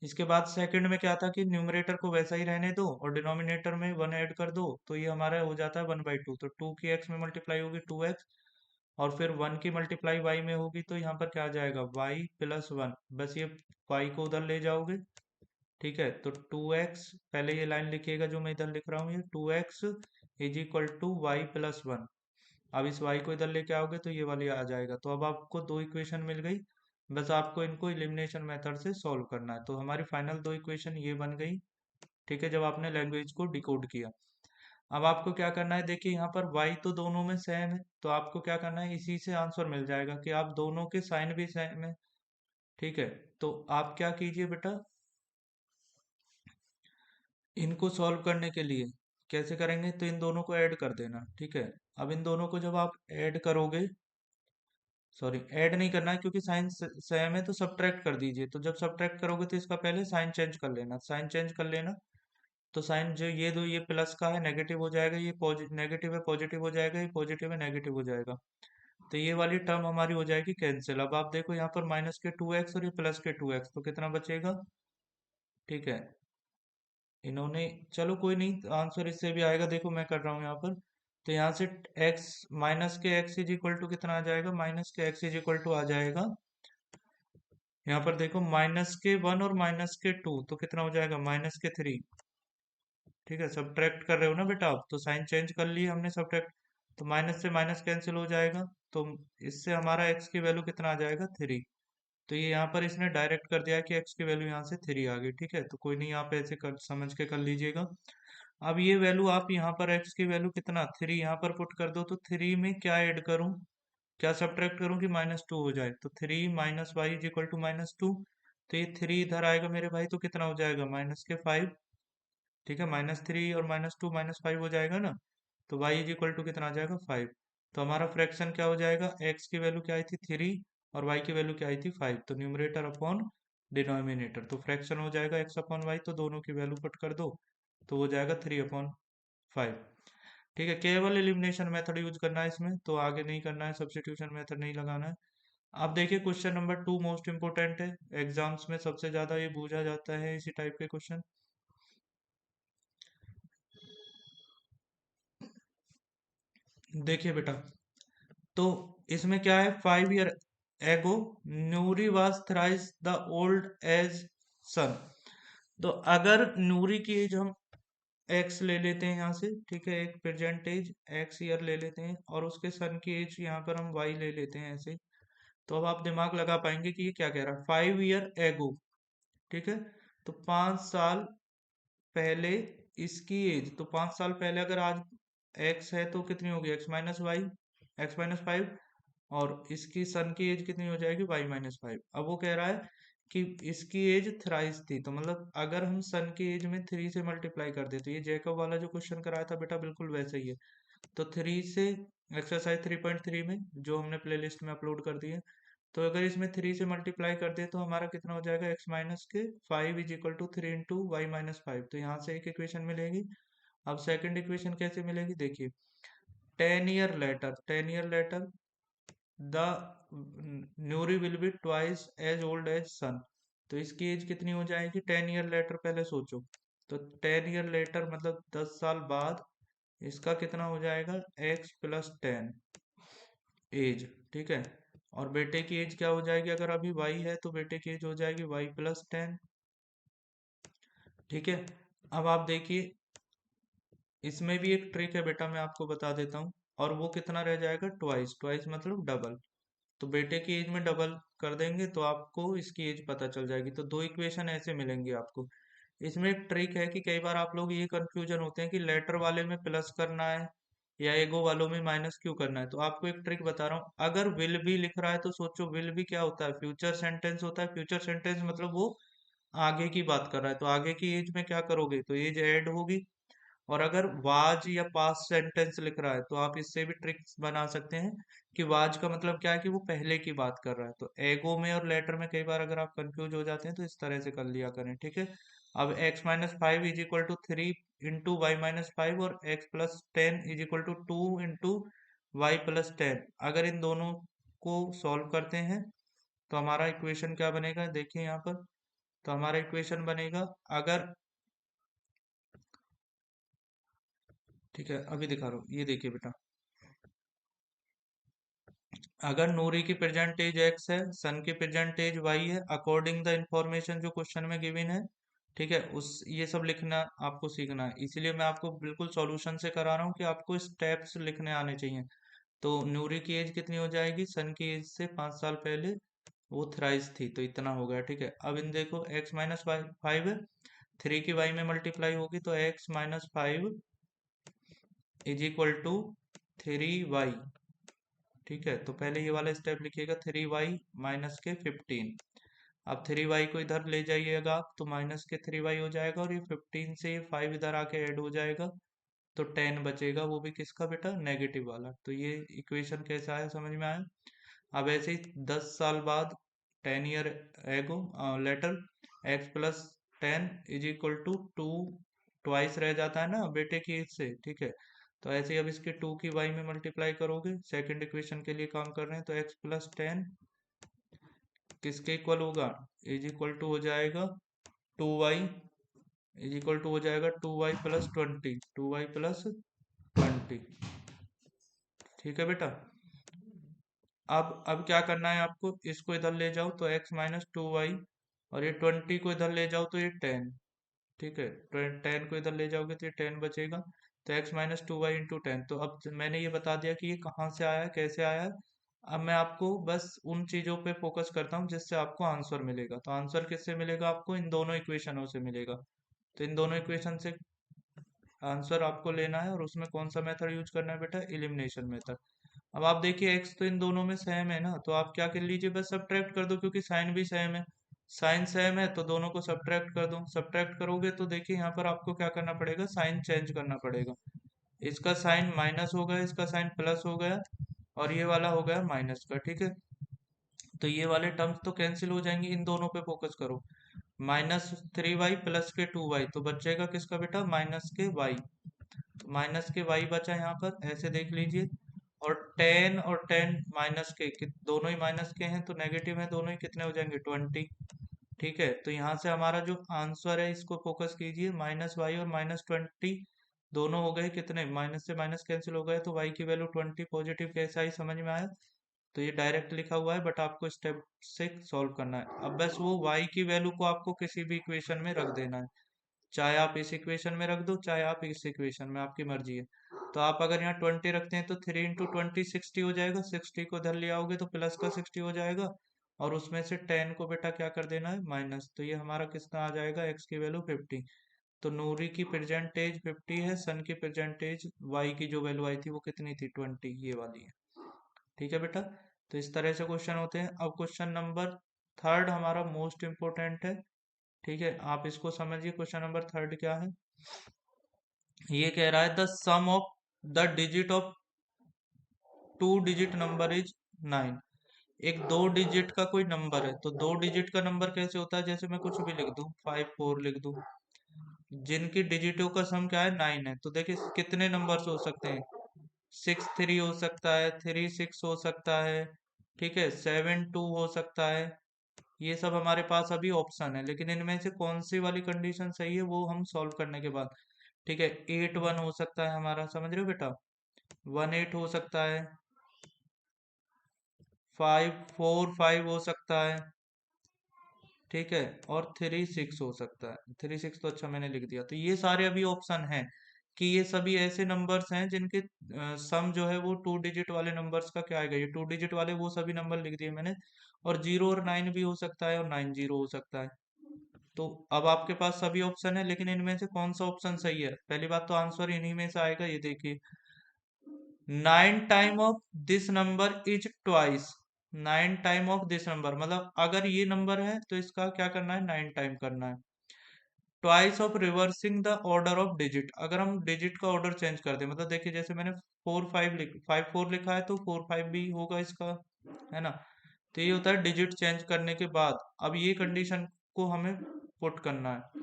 इसके बाद सेकंड में क्या था कि न्यूमरेटर को वैसा ही रहने दो और डिनोमिनेटर में 1 ऐड कर दो, तो ये हमारा हो जाता है 1/2। तो 2 की x में मल्टीप्लाई होगी 2x, और फिर 1 की मल्टीप्लाई y में होगी, तो यहाँ पर क्या आ जाएगा y+1। बस ये y को उधर ले जाओगे, ठीक है। तो 2x, पहले ये लाइन लिखिएगा जो मैं इधर लिख रहा हूँ, ये 2x is equal to y+1। अब इस y को इधर लेके आओगे तो ये वाली आ जाएगा। तो अब आपको दो इक्वेशन मिल गई, बस आपको इनको एलिमिनेशन मेथड से सॉल्व करना है। तो हमारी फाइनल दो इक्वेशन ये बन गई, ठीक है, जब आपने लैंग्वेज को डिकोड किया। अब आपको क्या करना है, देखिए यहाँ पर y तो दोनों में सेम है, तो आपको क्या करना है, इसी से आंसर मिल जाएगा कि आप दोनों के साइन भी सेम है, ठीक है। तो आप क्या कीजिए बेटा, इनको सॉल्व करने के लिए कैसे करेंगे, तो इन दोनों को ऐड कर देना, ठीक है। अब इन दोनों को जब आप ऐड करोगे, सॉरी ऐड नहीं करना है क्योंकि साइन सेम है, तो सब्ट्रैक्ट कर दीजिए। तो जब सब्ट्रैक्ट करोगे तो इसका पहले साइन चेंज कर लेना, साइन चेंज कर लेना। तो साइन जो ये दो, ये प्लस का है नेगेटिव हो जाएगा, ये नेगेटिव है पॉजिटिव हो जाएगा, ये पॉजिटिव है नेगेटिव हो जाएगा। तो ये वाली टर्म हमारी हो जाएगी कैंसिल। अब आप देखो यहाँ पर माइनस के 2x और ये प्लस के 2x, तो कितना बचेगा, ठीक है। इन्होंने, चलो कोई नहीं, आंसर इससे भी आएगा, देखो मैं कर रहा हूँ यहाँ पर। तो यहाँ से x, माइनस के x इज इक्वल टू कितना आ जाएगा, माइनस के x इज इक्वल टू आ जाएगा, यहाँ पर देखो माइनस के 1 और माइनस के 2, तो कितना हो जाएगा माइनस के 3, ठीक है। सब्ट्रैक्ट कर रहे हो ना बेटा आप, तो साइन चेंज कर लिए हमने, सब्ट्रैक्ट। तो माइनस से माइनस कैंसिल हो जाएगा, तो इससे हमारा x की वैल्यू कितना आ जाएगा 3। तो ये यहाँ पर इसने डायरेक्ट कर दिया कि x की वैल्यू यहाँ से 3 आ गई, ठीक है। तो कोई नहीं, आप ऐसे कर समझ के कर लीजिएगा। अब ये वैल्यू आप यहाँ पर x की वैल्यू कितना 3 यहाँ पर पुट कर दो, तो 3 में क्या ऐड करूँ, क्या सब्ट्रैक्ट करूँ कि -2 हो जाए, तो 3 minus y is equal to -2। तो ये 3 इधर आएगा मेरे भाई, तो कितना हो जाएगा माइनस के 5, ठीक है। -3 और -2 -5 हो जाएगा ना, तो y इज इक्वल टू कितना आ जाएगा 5। तो हमारा फ्रैक्शन क्या हो जाएगा, x की वैल्यू क्या आई थी 3 और y की वैल्यू क्या आई थी 5, तो न्यूमरेटर अपॉन डिनोमिनेटर, तो फ्रैक्शन हो जाएगा x अपॉन वाई, तो दोनों की वैल्यू पुट कर दो, तो हो जाएगा 3/5, ठीक है। केवल एलिमिनेशन मेथड यूज करना है इसमें, तो आगे नहीं करना है, सब्स्टिट्यूशन मेथड नहीं लगाना है। अब देखिए क्वेश्चन नंबर 2 मोस्ट इंपोर्टेंट है, एग्जाम्स में सबसे ज्यादा ये पूछा जाता है इसी टाइप के क्वेश्चन। देखिए बेटा, तो इसमें क्या है, 5 year ago Noori was thrice the old as son. तो अगर नूरी की एज हम एक्स ले लेते हैं यहाँ से, ठीक है, एक प्रेजेंट एज एक्स ईयर ले लेते हैं, और उसके सन की एज यहाँ पर हम वाई ले लेते हैं ऐसे। तो अब आप दिमाग लगा पाएंगे कि ये क्या कह रहा है, 5 ईयर एगो, ठीक है। तो 5 साल पहले इसकी एज, तो 5 साल पहले अगर आज एक्स है तो कितनी होगी x-y, x-5, और इसकी सन की एज कितनी हो जाएगी y-5। अब वो कह रहा है कि इसकी एज थ्राइस थी, तो मतलब अगर हम सन की एज में 3 से मल्टीप्लाई कर दे, तो ये जैकब वाला जो क्वेश्चन कराया था बेटा बिल्कुल वैसे ही है। तो 3 से, एक्सरसाइज 3.3 में जो हमने प्लेलिस्ट में अपलोड कर दी है, तो अगर इसमें 3 से मल्टीप्लाई कर दे तो हमारा कितना हो जाएगा x-5 is equal to 3 × y-5। तो यहाँ से एक इक्वेशन मिलेगी। अब सेकंड इक्वेशन कैसे मिलेगी, देखिए 10 year later the Noori will be twice as old as son. तो इसकी एज कितनी हो जाएगी, 10 ईयर लेटर, पहले सोचो। तो 10 ईयर लेटर मतलब 10 साल बाद इसका कितना हो जाएगा x+10 एज, ठीक है। और बेटे की एज क्या हो जाएगी, अगर अभी y है तो बेटे की एज हो जाएगी y+10, ठीक है। अब आप देखिए इसमें भी एक ट्रिक है बेटा, मैं आपको बता देता हूँ। और वो कितना रह जाएगा, ट्वाइस, ट्वाइस मतलब डबल। तो बेटे की एज में डबल कर देंगे तो आपको इसकी एज पता चल जाएगी। तो दो इक्वेशन ऐसे मिलेंगी आपको। इसमें एक ट्रिक है कि कई बार आप लोग ये कंफ्यूजन होते हैं कि लेटर वाले में प्लस करना है या एगो वालों में माइनस क्यों करना है। तो आपको एक ट्रिक बता रहा हूँ, अगर विल भी लिख रहा है तो सोचो विल भी क्या होता है, फ्यूचर सेंटेंस होता है। फ्यूचर सेंटेंस मतलब वो आगे की बात कर रहा है, तो आगे की एज में क्या करोगे, तो एज ऐड होगी। और अगर वाज या पास्ट सेंटेंस लिख रहा है तो आप इससे भी ट्रिक्स बना सकते हैं कि वाज का मतलब क्या है कि वो पहले की बात कर रहा है। तो एगो में और लेटर में कई बार अगर आप कंफ्यूज हो जाते हैं तो इस तरह से कर लिया करें, ठीक है। अब x-5 is equal to 3 × y-5, और x+10 is equal to 2 × y+10, अगर इन दोनों को सॉल्व करते हैं तो हमारा इक्वेशन क्या बनेगा, देखिए यहाँ पर तो हमारा इक्वेशन बनेगा, अगर, ठीक है अभी दिखा रहा हूँ, ये देखिए बेटा, अगर नूरी की प्रेजेंट एज x है, सन की प्रेजेंट एज y है, अकॉर्डिंग द इंफॉर्मेशन जो क्वेश्चन में गिवन है, ठीक है, उस ये सब लिखना आपको सीखना है। इसीलिए मैं आपको बिल्कुल सॉल्यूशन से करा रहा हूँ कि आपको स्टेप्स लिखने आने चाहिए। तो नूरी की एज कितनी हो जाएगी, सन की एज से 5 साल पहले वो थ्राइस थी, तो इतना हो गया। ठीक है, अब इन देखो x माइनस फाइव है, 3 की y में मल्टीप्लाई होगी तो x-5 is equal to 3y। ठीक है, तो पहले ये वाला स्टेप लिखिएगा, 3y माइनस के 15। अब 3y को इधर ले जाइएगा आप, तो माइनस के 3y हो जाएगा, और ये 15 से ये 5 इधर आके ऐड हो जाएगा, तो 10 बचेगा, वो भी किसका बेटा, नेगेटिव वाला। तो ये इक्वेशन कैसा है, समझ में आया। अब ऐसे ही 10 साल बाद, 10 year ago later, x plus 10 is equal to 2, twice रह जाता है ना बेटे की एज से। ठीक है, तो ऐसे ही अब इसके 2 की y में मल्टीप्लाई करोगे, सेकंड इक्वेशन के लिए काम कर रहे हैं, तो x प्लस 10 किसके इक्वल होगा, इज इक्वल टू हो जाएगा 2y, इज इक्वल टू हो जाएगा 2y प्लस 20, 2y प्लस 20। ठीक है बेटा, अब क्या करना है आपको, इसको इधर ले जाओ तो x-2y, और ये 20 को इधर ले जाओ तो ये 10। ठीक है, 10 को इधर ले जाओगे तो ये 10 बचेगा, तो x-2y इंटू 10। तो अब मैंने ये बता दिया कि ये कहाँ से आया है, कैसे आया है। अब मैं आपको बस उन चीजों पे फोकस करता हूँ जिससे आपको आंसर मिलेगा। तो आंसर किससे मिलेगा, आपको इन दोनों इक्वेशनों से मिलेगा। तो इन दोनों इक्वेशन से आंसर आपको लेना है, और उसमें कौन सा मेथड यूज करना है बेटा, एलिमिनेशन मेथड। अब आप देखिए x तो इन दोनों में सेम है ना, तो आप क्या कर लीजिए, बस सब्ट्रैक्ट कर दो, क्योंकि साइन भी सेम है। साइन सेम है तो दोनों को सब्ट्रैक्ट कर दो। सब्ट्रैक्ट करोगे तो देखिए यहाँ पर आपको क्या करना पड़ेगा, साइन चेंज करना पड़ेगा। इसका साइन माइनस हो गया, इसका साइन प्लस हो गया, और ये वाला हो गया माइनस का। ठीक है, तो ये वाले टर्म्स तो कैंसिल हो जाएंगे, इन दोनों पे फोकस करो। -3y प्लस के 2y, तो बचेगा किसका बेटा, माइनस के y। तो माइनस के y बचा यहाँ पर, ऐसे देख लीजिए। और 10 और 10 माइनस के दोनों ही माइनस के हैं, तो नेगेटिव है दोनों ही, कितने हो जाएंगे, 20। ठीक है, तो यहाँ से हमारा जो आंसर है, इसको फोकस कीजिए, -y और -20 दोनों हो गए कितने, माइनस से माइनस कैंसिल हो गए, तो y की वैल्यू 20 पॉजिटिव कैसा ही, समझ में आया। तो ये डायरेक्ट लिखा हुआ है, बट आपको स्टेप से सॉल्व करना है। अब बस वो y की वैल्यू को आपको किसी भी इक्वेशन में रख देना है, चाहे आप इस इक्वेशन में रख दो, चाहे आप इस इक्वेशन में, आपकी मर्जी है। तो आप अगर यहाँ 20 रखते हैं तो 3 इंटू 20 60 हो जाएगा, 60 को इधर ले आओगे तो प्लस का 60 हो जाएगा, और उसमें से 10 को बेटा क्या कर देना है, माइनस। तो ये हमारा कितना आ जाएगा, x की वैल्यू 50। तो नूरी की प्रेजेंट एज 50 है, सन की प्रेजेंट एज y की जो वैल्यू आई थी वो कितनी थी, 20, ये वाली है। ठीक है बेटा, तो इस तरह से क्वेश्चन होते हैं। अब क्वेश्चन नंबर थर्ड हमारा मोस्ट इंपोर्टेंट है। ठीक है, आप इसको समझिए, क्वेश्चन नंबर थर्ड क्या है। ये कह रहा है the sum of the digit of 2 digit number is 9। एक 2 डिजिट का कोई नंबर है, तो 2 डिजिट का नंबर कैसे होता है, जैसे मैं कुछ भी लिख दूं, 5 4 लिख दूं, जिनकी डिजिटों का सम क्या है, 9 है। तो देखिए कितने नंबर्स हो सकते हैं, 6 3 हो सकता है, 3 6 हो सकता है, ठीक है, 7 2 हो सकता है। ये सब हमारे पास अभी ऑप्शन है, लेकिन इनमें से कौन सी वाली कंडीशन सही है वो हम सॉल्व करने के बाद। ठीक है, 8 1 हो सकता है हमारा, समझ रहे हो बेटा, 1 8 हो सकता है, 5 4 5 हो सकता है, ठीक है, और 3 6 हो सकता है। 3 6 तो अच्छा मैंने लिख दिया। तो ये सारे अभी ऑप्शन हैं, कि ये सभी ऐसे नंबर्स हैं जिनके सम जो है वो 2 डिजिट वाले नंबर्स का क्या आएगा, ये 2 डिजिट वाले वो सभी नंबर लिख दिए मैंने। और 0 और 9 भी हो सकता है, और 9 0 हो सकता है। तो अब आपके पास सभी ऑप्शन है, लेकिन इनमें से कौन सा ऑप्शन सही है, पहली बात तो आंसर इन्हीं में से आएगा। ये देखिए, 9 time of this number is twice. 9 time of this number, मतलब अगर ये नंबर है तो इसका क्या करना है, 9 टाइम करना है। Twice of reversing the order of digit, अगर हम डिजिट का ऑर्डर चेंज कर दें, मतलब देखिए जैसे मैंने 5 4 लिखा है, तो 4 5 भी होगा इसका, है ना। तो ये होता है डिजिट चेंज करने के बाद। अब ये कंडीशन को हमें पुट करना है।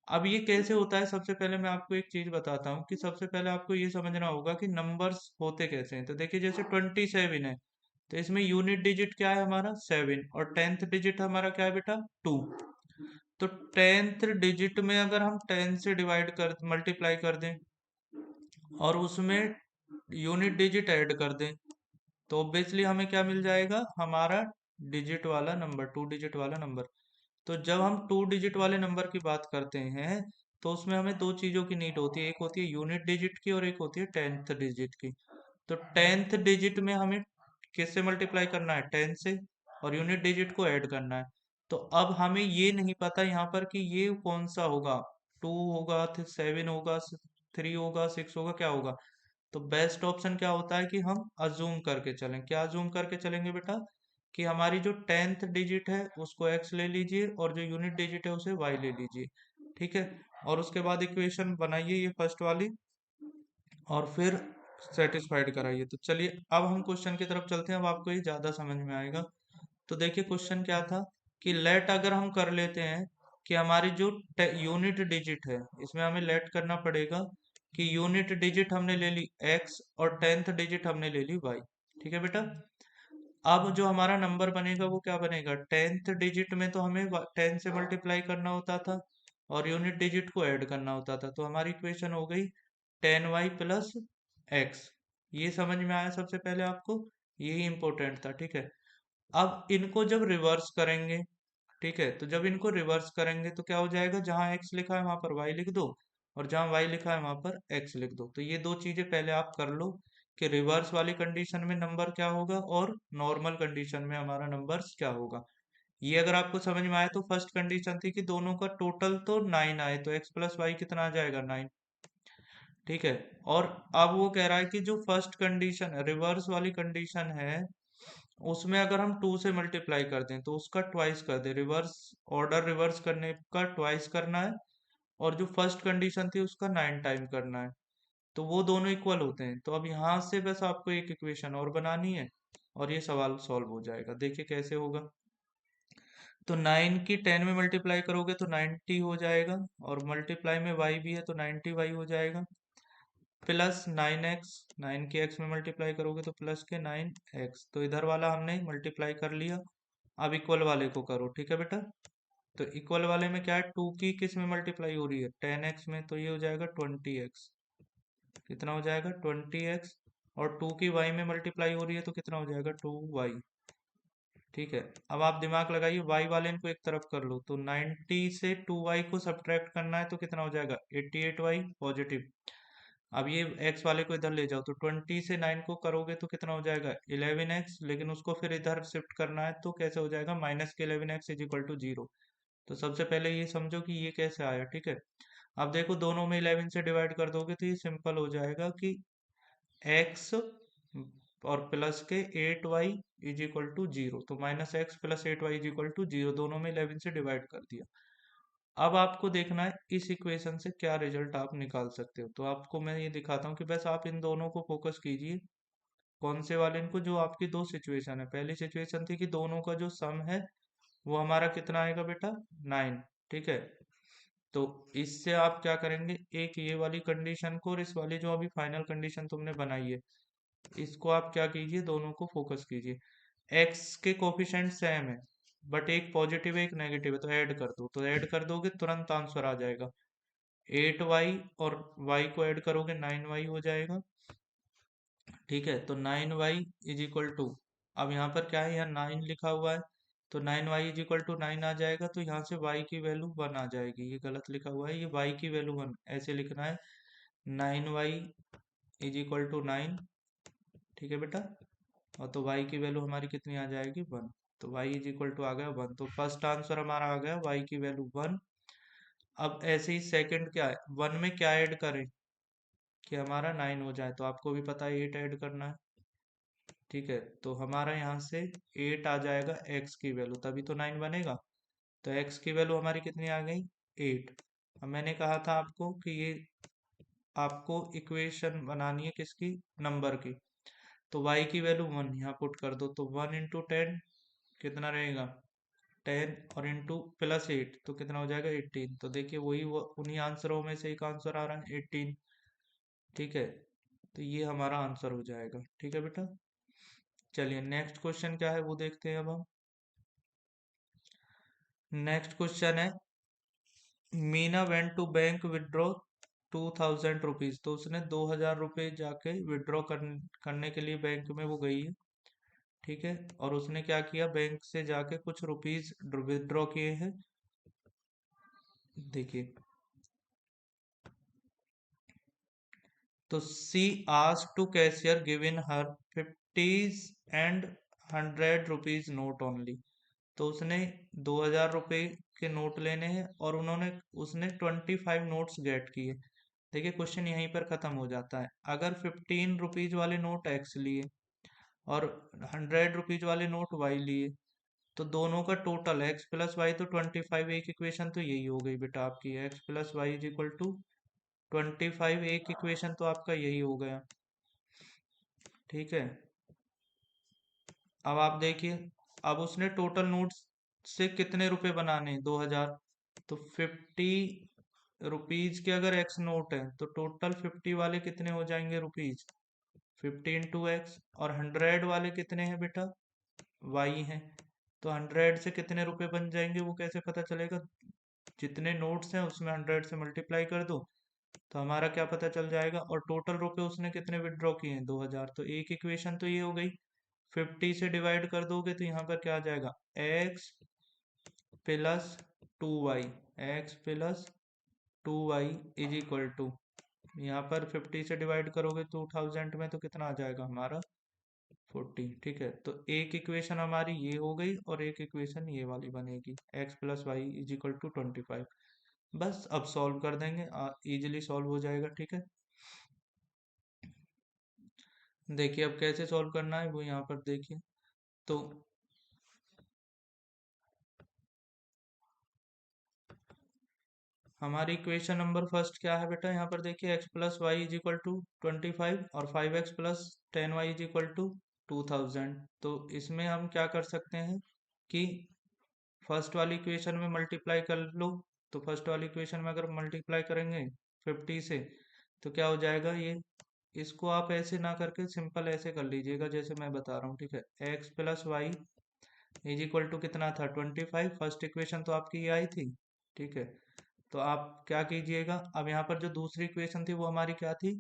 अब ये कैसे होता है, सबसे पहले मैं आपको एक चीज बताता हूँ, कि सबसे पहले आपको ये समझना होगा कि नंबर्स होते कैसे हैं। तो देखिए जैसे 27 है, तो इसमें यूनिट डिजिट क्या है हमारा, 7, और 10th डिजिट हमारा क्या है बेटा, 2। तो 10th डिजिट में अगर हम 10 से डिवाइड कर मल्टीप्लाई कर दें और उसमें यूनिट डिजिट ऐड कर दें, तो ऑब्वियसली हमें क्या मिल जाएगा, हमारा डिजिट वाला नंबर, 2 डिजिट वाला नंबर। तो जब हम 2 डिजिट वाले नंबर की बात करते हैं तो उसमें हमें दो चीजों की नीड होती है, एक होती है यूनिट डिजिट की और एक होती है 10th डिजिट की। तो 10th डिजिट में हमें किससे मल्टीप्लाई करना है, 10 से, और यूनिट डिजिट को ऐड करना है। तो अब हमें ये नहीं पता यहाँ पर कि ये कौन सा होगा, 2 होगा, 7 होगा, 3 होगा, 6 होगा, क्या होगा। तो बेस्ट ऑप्शन क्या होता है कि हम अजूम करके चलें। क्या अजूम करके चलेंगे बेटा, कि हमारी जो 10th डिजिट है उसको x ले लीजिए और जो यूनिट डिजिट है उसे y ले लीजिए। ठीक है, और उसके बाद इक्वेशन बनाइए ये फर्स्ट वाली और फिर सेटिस्फाइड कराइए। तो चलिए अब हम क्वेश्चन की तरफ चलते हैं, अब आपको ये ज्यादा समझ में आएगा। तो देखिए क्वेश्चन क्या था, कि लेट अगर हम कर लेते हैं कि हमारी जो यूनिट डिजिट है इसमें हमें लेट करना पड़ेगा कि यूनिट डिजिट हमने ले ली x और 10th डिजिट हमने ले ली y। ठीक है बेटा, अब जो हमारा नंबर बनेगा वो क्या बनेगा, 10th डिजिट में तो हमें 10 से मल्टीप्लाई करना होता था और यूनिट डिजिट को ऐड करना होता था। तो हमारी इक्वेशन हो गई 10y प्लस एक्स। ये समझ में आया सबसे पहले आपको, यही इंपॉर्टेंट था। ठीक है, अब इनको जब रिवर्स करेंगे, ठीक है, तो जब इनको रिवर्स करेंगे तो क्या हो जाएगा, जहां x लिखा है वहां पर y लिख दो और जहां y लिखा है वहां पर x लिख दो। तो ये दो चीजें पहले आप कर लो कि रिवर्स वाली कंडीशन में नंबर क्या होगा और नॉर्मल कंडीशन में हमारा नंबर्स क्या होगा। ये अगर आपको समझ में आए तो फर्स्ट कंडीशन थी कि दोनों का टोटल तो 9 आए, तो x प्लस वाई कितना आ जाएगा, 9। ठीक है, और अब वो कह रहा है कि जो फर्स्ट कंडीशन रिवर्स वाली कंडीशन है उसमें अगर हम 2 से मल्टीप्लाई कर दें तो उसका ट्वाइस कर दे, रिवर्स ऑर्डर रिवर्स करने का ट्वाइस करना है, और जो फर्स्ट कंडीशन थी उसका 9 टाइम करना है। तो वो दोनों इक्वल होते हैं। तो अब यहाँ से बस आपको एक इक्वेशन और बनानी है और ये सवाल सॉल्व हो जाएगा। देखिए कैसे होगा, तो 9 की 10 में मल्टीप्लाई करोगे तो 90 हो जाएगा, और मल्टीप्लाई में y भी है तो 90y हो जाएगा, प्लस 9x, 9 के x में मल्टीप्लाई करोगे तो प्लस के 9x। तो इधर वाला हमने मल्टीप्लाई कर लिया, अब इक्वल वाले को करो। ठीक है बेटा, तो इक्वल वाले में क्या है, 2 की किस में मल्टीप्लाई हो रही है, 10x में, तो ये हो जाएगा 20x। कितना हो जाएगा, 20x, और 2 की y में मल्टीप्लाई हो रही है तो कितना हो जाएगा, 2y। ठीक है, अब आप दिमाग लगाइए, y वाले इनको एक तरफ कर लो, तो 90 से 2y को सब्ट्रैक्ट करना है तो कितना हो जाएगा, 88y पॉजिटिव। अब ये x वाले को इधर ले जाओ, तो 20 से 9 को करोगे तो कितना हो जाएगा, 11x, लेकिन उसको फिर इधर शिफ्ट करना है तो कैसे हो जाएगा, माइनस के 11x इज इक्वल टू 0। तो सबसे पहले ये समझो कि ये कैसे आया। ठीक है, अब देखो दोनों में 11 से डिवाइड कर दोगे तो ये सिंपल हो जाएगा कि x और प्लस के 8y इज इक्वल टू 0। तो minus x plus 8y is equal to 0, दोनों में 11 से डिवाइड कर दिया। अब आपको देखना है इस इक्वेशन से क्या रिजल्ट आप निकाल सकते हो। तो आपको मैं ये दिखाता हूँ कि बस आप इन दोनों को फोकस कीजिए। कौन से वाले, इनको, जो आपकी दो सिचुएशन है। पहली सिचुएशन थी कि दोनों का जो सम है वो हमारा कितना आएगा बेटा, 9। ठीक है, तो इससे आप क्या करेंगे, एक ये वाली कंडीशन को और इस वाली जो अभी फाइनल कंडीशन तुमने बनाई है इसको आप क्या कीजिए, दोनों को फोकस कीजिए। एक्स के कोफिशिएंट सेम है बट एक पॉजिटिव है एक नेगेटिव है, तो ऐड कर दो, तो ऐड कर दोगे तुरंत आंसर आ जाएगा। 8y और y को ऐड करोगे 9y हो जाएगा। ठीक है, तो 9y इज इक्वल टू, अब यहाँ पर क्या है, यहाँ 9 लिखा हुआ है तो 9y इज इक्वल टू 9 आ जाएगा, तो यहाँ से y की वैल्यू 1 आ जाएगी। ये गलत लिखा हुआ है, ये y की वैल्यू 1 ऐसे लिखना है, 9y इज इक्वल टू 9। ठीक है बेटा, और तो y की वैल्यू हमारी कितनी आ जाएगी, 1। तो y इज इक्वल टू आ गया 1, तो फर्स्ट आंसर हमारा आ गया y की वैल्यू 1। अब ऐसे ही सेकंड क्या है, 1 में क्या ऐड करें कि हमारा 9 हो जाए, तो आपको भी पता है 8 ऐड करना है। ठीक है, तो हमारा यहाँ से 8 आ जाएगा x की वैल्यू, तभी तो 9 बनेगा। तो x की वैल्यू हमारी कितनी आ गई, 8। अब मैंने कहा था आपको कि ये आपको इक्वेशन बनानी है किसकी, नंबर की। तो y की वैल्यू 1 यहाँ पुट कर दो, तो 1 इंटू 10 कितना रहेगा, 10, और इंटू प्लस 8 तो कितना हो जाएगा, 18। तो देखिए वही उन्हीं आंसरों में से एक आंसर आ रहा है, 18। ठीक है, तो ये हमारा आंसर हो जाएगा। ठीक है बेटा, चलिए नेक्स्ट क्वेश्चन क्या है वो देखते हैं अब हम। नेक्स्ट क्वेश्चन है Meena went to bank withdraw 2000 rupees, तो उसने 2000 रुपये जाके करने के लिए बैंक में वो गई है। ठीक है, और उसने क्या किया, बैंक से जाके कुछ रुपीज विदड्रॉ किए हैं। देखिए, तो she ask to cashier given her 50s and 100 rupees note only. तो उसने 2000 रुपये के नोट लेने हैं और उसने 25 नोट्स गेट किए। देखिए, क्वेश्चन यहीं पर खत्म हो जाता है। अगर 15 रुपीज वाले नोट एक्स लिए और 100 रुपीज वाले नोट वाई लिए, तो दोनों का टोटल एक्स प्लस वाई, तो 25। एक इक्वेशन तो यही हो गई बेटा आपकी, x plus y is equal to 25। एक इक्वेशन तो आपका यही हो गया। ठीक है, अब आप देखिए, अब उसने टोटल नोट्स से कितने रुपए बनाने, 2000। तो 50 रुपीज के अगर एक्स नोट है तो टोटल 50 वाले कितने हो जाएंगे रुपीज, 50 × एक्स। और 100 वाले कितने हैं बेटा, वाई हैं। तो 100 से कितने रुपए बन जाएंगे वो कैसे पता चलेगा, जितने नोट्स हैं उसमें 100 से मल्टीप्लाई कर दो, तो हमारा क्या पता चल जाएगा। और टोटल रुपए उसने कितने विड्रॉ किए हैं, 2000। तो एक इक्वेशन तो ये हो गई। 50 से डिवाइड कर दोगे तो यहाँ पर क्या आ जाएगा, x plus 2y, x plus 2y is equal to, यहाँ पर 50 से डिवाइड करोगे 2000 में तो कितना आ जाएगा हमारा, 40। ठीक है, तो एक इक्वेशन हमारी ये हो गई और एक इक्वेशन ये वाली बनेगी, x plus y is equal to 25। बस अब सॉल्व कर देंगे, इजीली सॉल्व हो जाएगा। ठीक है, देखिए अब कैसे सॉल्व करना है वो यहाँ पर देखिए। तो हमारी इक्वेशन नंबर फर्स्ट क्या है बेटा, यहाँ पर देखिए, x plus y is equal to 25 और 5x plus 10y is equal to 2000। तो इसमें हम क्या कर सकते हैं कि फर्स्ट वाली इक्वेशन में मल्टीप्लाई कर लो। तो फर्स्ट वाली इक्वेशन में अगर मल्टीप्लाई करेंगे 50 से, तो क्या हो जाएगा ये, इसको आप ऐसे ना करके सिंपल ऐसे कर लीजिएगा जैसे मैं बता रहा हूँ। ठीक है, x plus y is equal to कितना था, 25। फर्स्ट इक्वेशन तो आपकी ये आई थी। ठीक है, तो आप क्या कीजिएगा, अब यहाँ पर जो दूसरी इक्वेशन थी वो हमारी क्या थी,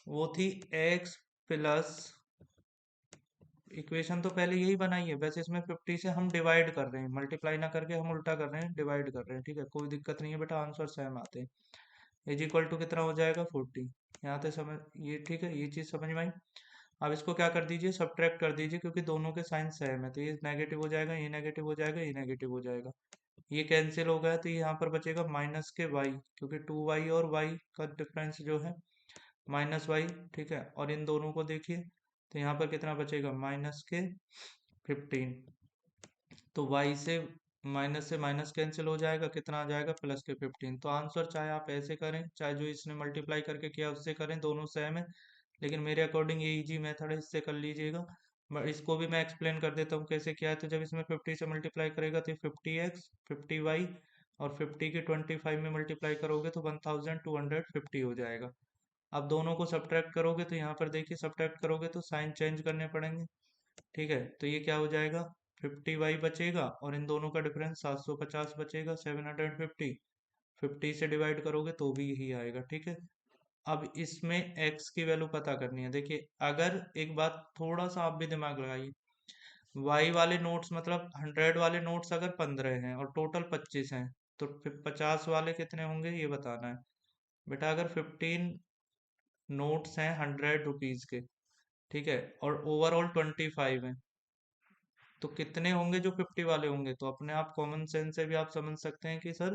वो थी एक्स प्लस, इक्वेशन तो पहले यही बनाई है, वैसे इसमें 50 से हम डिवाइड कर रहे हैं, मल्टीप्लाई ना करके हम उल्टा कर रहे हैं, डिवाइड कर रहे हैं। ठीक है, कोई दिक्कत नहीं है बेटा, आंसर सेम आते हैं। इज इक्वल टू कितना हो जाएगा, 40। यहाँ तक समझ, ये ठीक है, ये चीज़ समझ में आई। अब इसको क्या कर दीजिए, सब्ट्रैक्ट कर दीजिए, क्योंकि दोनों के साइन सेम है, तो ये नेगेटिव हो जाएगा, ये नेगेटिव हो जाएगा, ये नेगेटिव हो जाएगा, ये कैंसिल हो गया। तो यहाँ पर बचेगा माइनस के वाई, क्योंकि 2y और y का डिफरेंस जो है -y। ठीक है, और इन दोनों को देखिए, तो यहाँ पर कितना बचेगा, माइनस के 15। तो y से माइनस कैंसिल हो जाएगा, कितना आ जाएगा, प्लस के 15। तो आंसर चाहे आप ऐसे करें, चाहे जो इसने मल्टीप्लाई करके किया उससे करें, दोनों सेम है। लेकिन मेरे अकॉर्डिंग ये इजी मेथड है, इससे कर लीजिएगा। बट इसको भी मैं एक्सप्लेन कर देता हूँ कैसे किया है। तो जब इसमें 50 से मल्टीप्लाई करेगा तो 50x 50y और 50 की 25 में मल्टीप्लाई करोगे तो 1250 हो जाएगा। अब दोनों को सब्ट्रैक्ट करोगे तो यहाँ पर देखिए, सब्ट्रैक्ट करोगे तो साइन चेंज करने पड़ेंगे। ठीक है, तो ये क्या हो जाएगा, 50y बचेगा और इन दोनों का डिफरेंस 750 बचेगा, 750। 50 से डिवाइड करोगे तो भी यही आएगा। ठीक है, अब इसमें x की वैल्यू पता करनी है। देखिए, अगर एक बात थोड़ा सा आप भी दिमाग लगाइए, y वाले नोट्स मतलब 100 वाले नोट्स अगर 15 हैं और टोटल 25 हैं, तो फिर 50 वाले कितने होंगे ये बताना है बेटा। अगर 15 नोट्स हैं 100 रुपीज के, ठीक है, और ओवरऑल 25 हैं, तो कितने होंगे जो 50 वाले होंगे, तो अपने आप कॉमन सेंस से भी आप समझ सकते हैं कि सर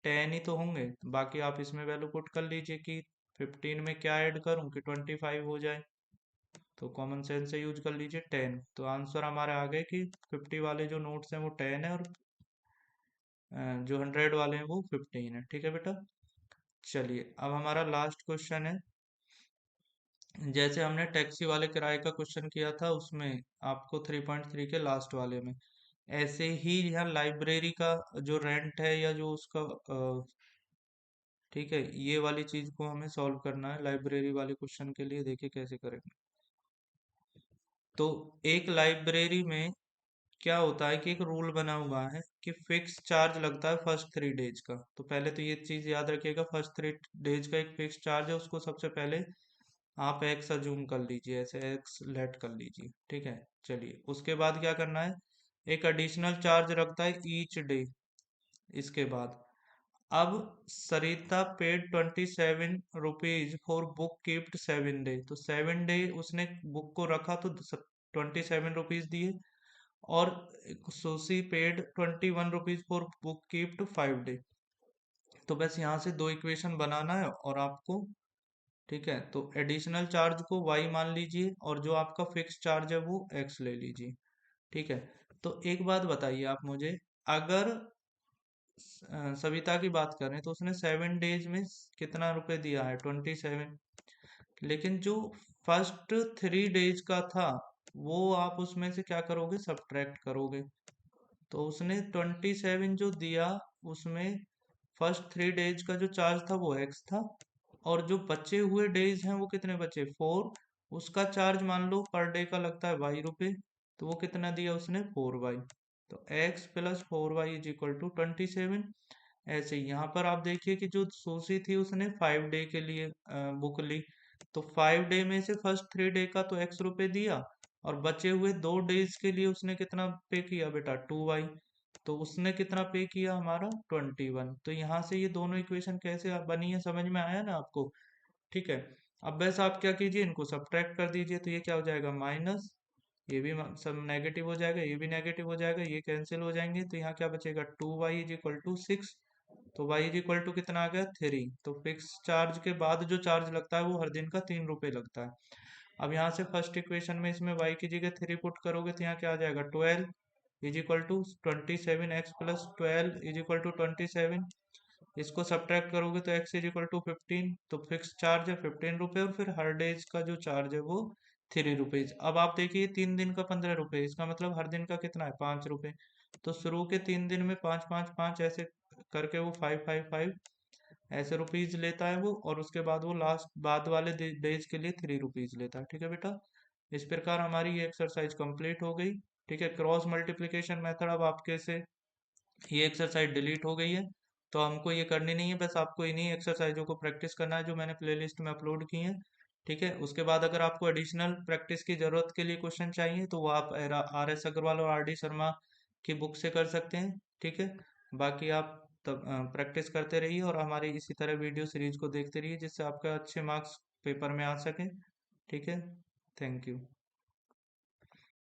10 ही तो होंगे। बाकी आप इसमें वैल्यू पुट कर लीजिए कि 15 में क्या ऐड करूं कि 25 हो जाए, तो कॉमन सेंस से यूज कर लीजिए 10। तो आंसर हमारे आ गए कि 50 वाले जो नोट्स हैं वो 10 है और जो 100 वाले हैं वो 15 है। ठीक है बेटा, चलिए अब हमारा लास्ट क्वेश्चन है। जैसे हमने टैक्सी वाले किराए का क्वेश्चन किया था उसमें आपको 3.3 के लास्ट वाले में, ऐसे ही यहाँ लाइब्रेरी का जो रेंट है या जो उसका ठीक है, ये वाली चीज को हमें सॉल्व करना है लाइब्रेरी वाले क्वेश्चन के लिए। देखिए कैसे करेंगे। तो एक लाइब्रेरी में क्या होता है कि एक रूल बना हुआ है कि फिक्स चार्ज लगता है फर्स्ट 3 डेज का। तो पहले तो ये चीज याद रखिएगा, फर्स्ट 3 डेज का एक फिक्स चार्ज है, उसको सबसे पहले आप एक्स अज्यूम कर लीजिए, ऐसे एक्स लेट कर लीजिए, ठीक है। चलिए उसके बाद क्या करना है, एक एडिशनल चार्ज रखता है ईच डे। इसके बाद अब Sarita paid 27 rupees for book kept 7 day. तो 7 डे उसने बुक को रखा तो 27 रुपीज दिए। और sushi paid 21 rupees for book keeped 5 day. तो बस यहाँ से दो इक्वेशन बनाना है और आपको, ठीक है। तो एडिशनल चार्ज को y मान लीजिए और जो आपका फिक्स चार्ज है वो x ले लीजिए, ठीक है। तो एक बात बताइए आप मुझे, अगर सविता की बात करें तो उसने 7 डेज में कितना रुपए दिया है, 27। लेकिन जो फर्स्ट 3 डेज का था वो आप उसमें से क्या करोगे, सब्ट्रैक्ट करोगे। तो उसने 27 जो दिया, उसमें फर्स्ट 3 डेज का जो चार्ज था वो एक्स था। और जो बचे हुए डेज हैं वो कितने बचे, 4। उसका चार्ज मान लो पर डे का लगता है y रुपए। तो वो कितना दिया उसने, 4y। तो x plus 4y is equal to 27। ऐसे ही यहाँ पर आप देखिए कि जो सोची थी उसने 5 डे के लिए बुक ली। तो 5 डे में से फर्स्ट 3 डे का तो x रुपए दिया, और बचे हुए 2 डेज के लिए उसने कितना पे किया बेटा, 2y। तो उसने कितना पे किया, हमारा 21। तो यहाँ से ये दोनों इक्वेशन कैसे बनी है, समझ में आया ना आपको, ठीक है। अब बस आप क्या कीजिए, इनको सब्ट्रैक्ट कर दीजिए। तो ये क्या हो जाएगा, माइनस, ये भी सब नेगेटिव हो जाएगा, ये भी नेगेटिव हो जाएगा, ये कैंसिल हो जाएंगे। तो यहाँ क्या बचेगा, 2y इज इक्वल टू 6। तो y इज इक्वल टू कितना आ गया, 3। तो फिक्स चार्ज के बाद जो चार्ज लगता है वो हर दिन का 3 रुपए लगता है। अब यहाँ से फर्स्ट इक्वेशन में इसमें y की जगह 3 पुट करोगे तो यहाँ क्या आ जाएगा, 12 is equal to 27, x plus 12 is equal to 27। इसको सब्ट्रैक्ट करोगे तो x इज इक्वल टू 15। तो फिक्स चार्ज है 15 रुपए, और फिर हर डेज का जो चार्ज है वो 3 रुपीज। अब आप देखिए 3 दिन का 15 रुपए, इसका मतलब हर दिन का कितना है, 5 रुपए। तो शुरू के 3 दिन में 5 5 5 ऐसे करके वो 5 5 5 ऐसे रुपीज लेता है वो, और उसके बाद वो लास्ट बाद वाले डेज के लिए 3 रुपीज लेता है, ठीक है बेटा। इस प्रकार हमारी ये एक्सरसाइज कंप्लीट हो गई, ठीक है। क्रॉस मल्टीप्लिकेशन मेथड अब आपके से, ये एक्सरसाइज डिलीट हो गई है। तो हमको ये करनी नहीं है, बस आपको इन्हीं एक्सरसाइजों को प्रैक्टिस करना है जो मैंने प्लेलिस्ट में अपलोड की हैं, ठीक है। उसके बाद अगर आपको एडिशनल प्रैक्टिस की ज़रूरत के लिए क्वेश्चन चाहिए तो वो आप RS अग्रवाल और RD शर्मा की बुक से कर सकते हैं, ठीक है। बाकी आप तब प्रैक्टिस करते रहिए और हमारी इसी तरह वीडियो सीरीज को देखते रहिए, जिससे आपका अच्छे मार्क्स पेपर में आ सके, ठीक है। Thank you.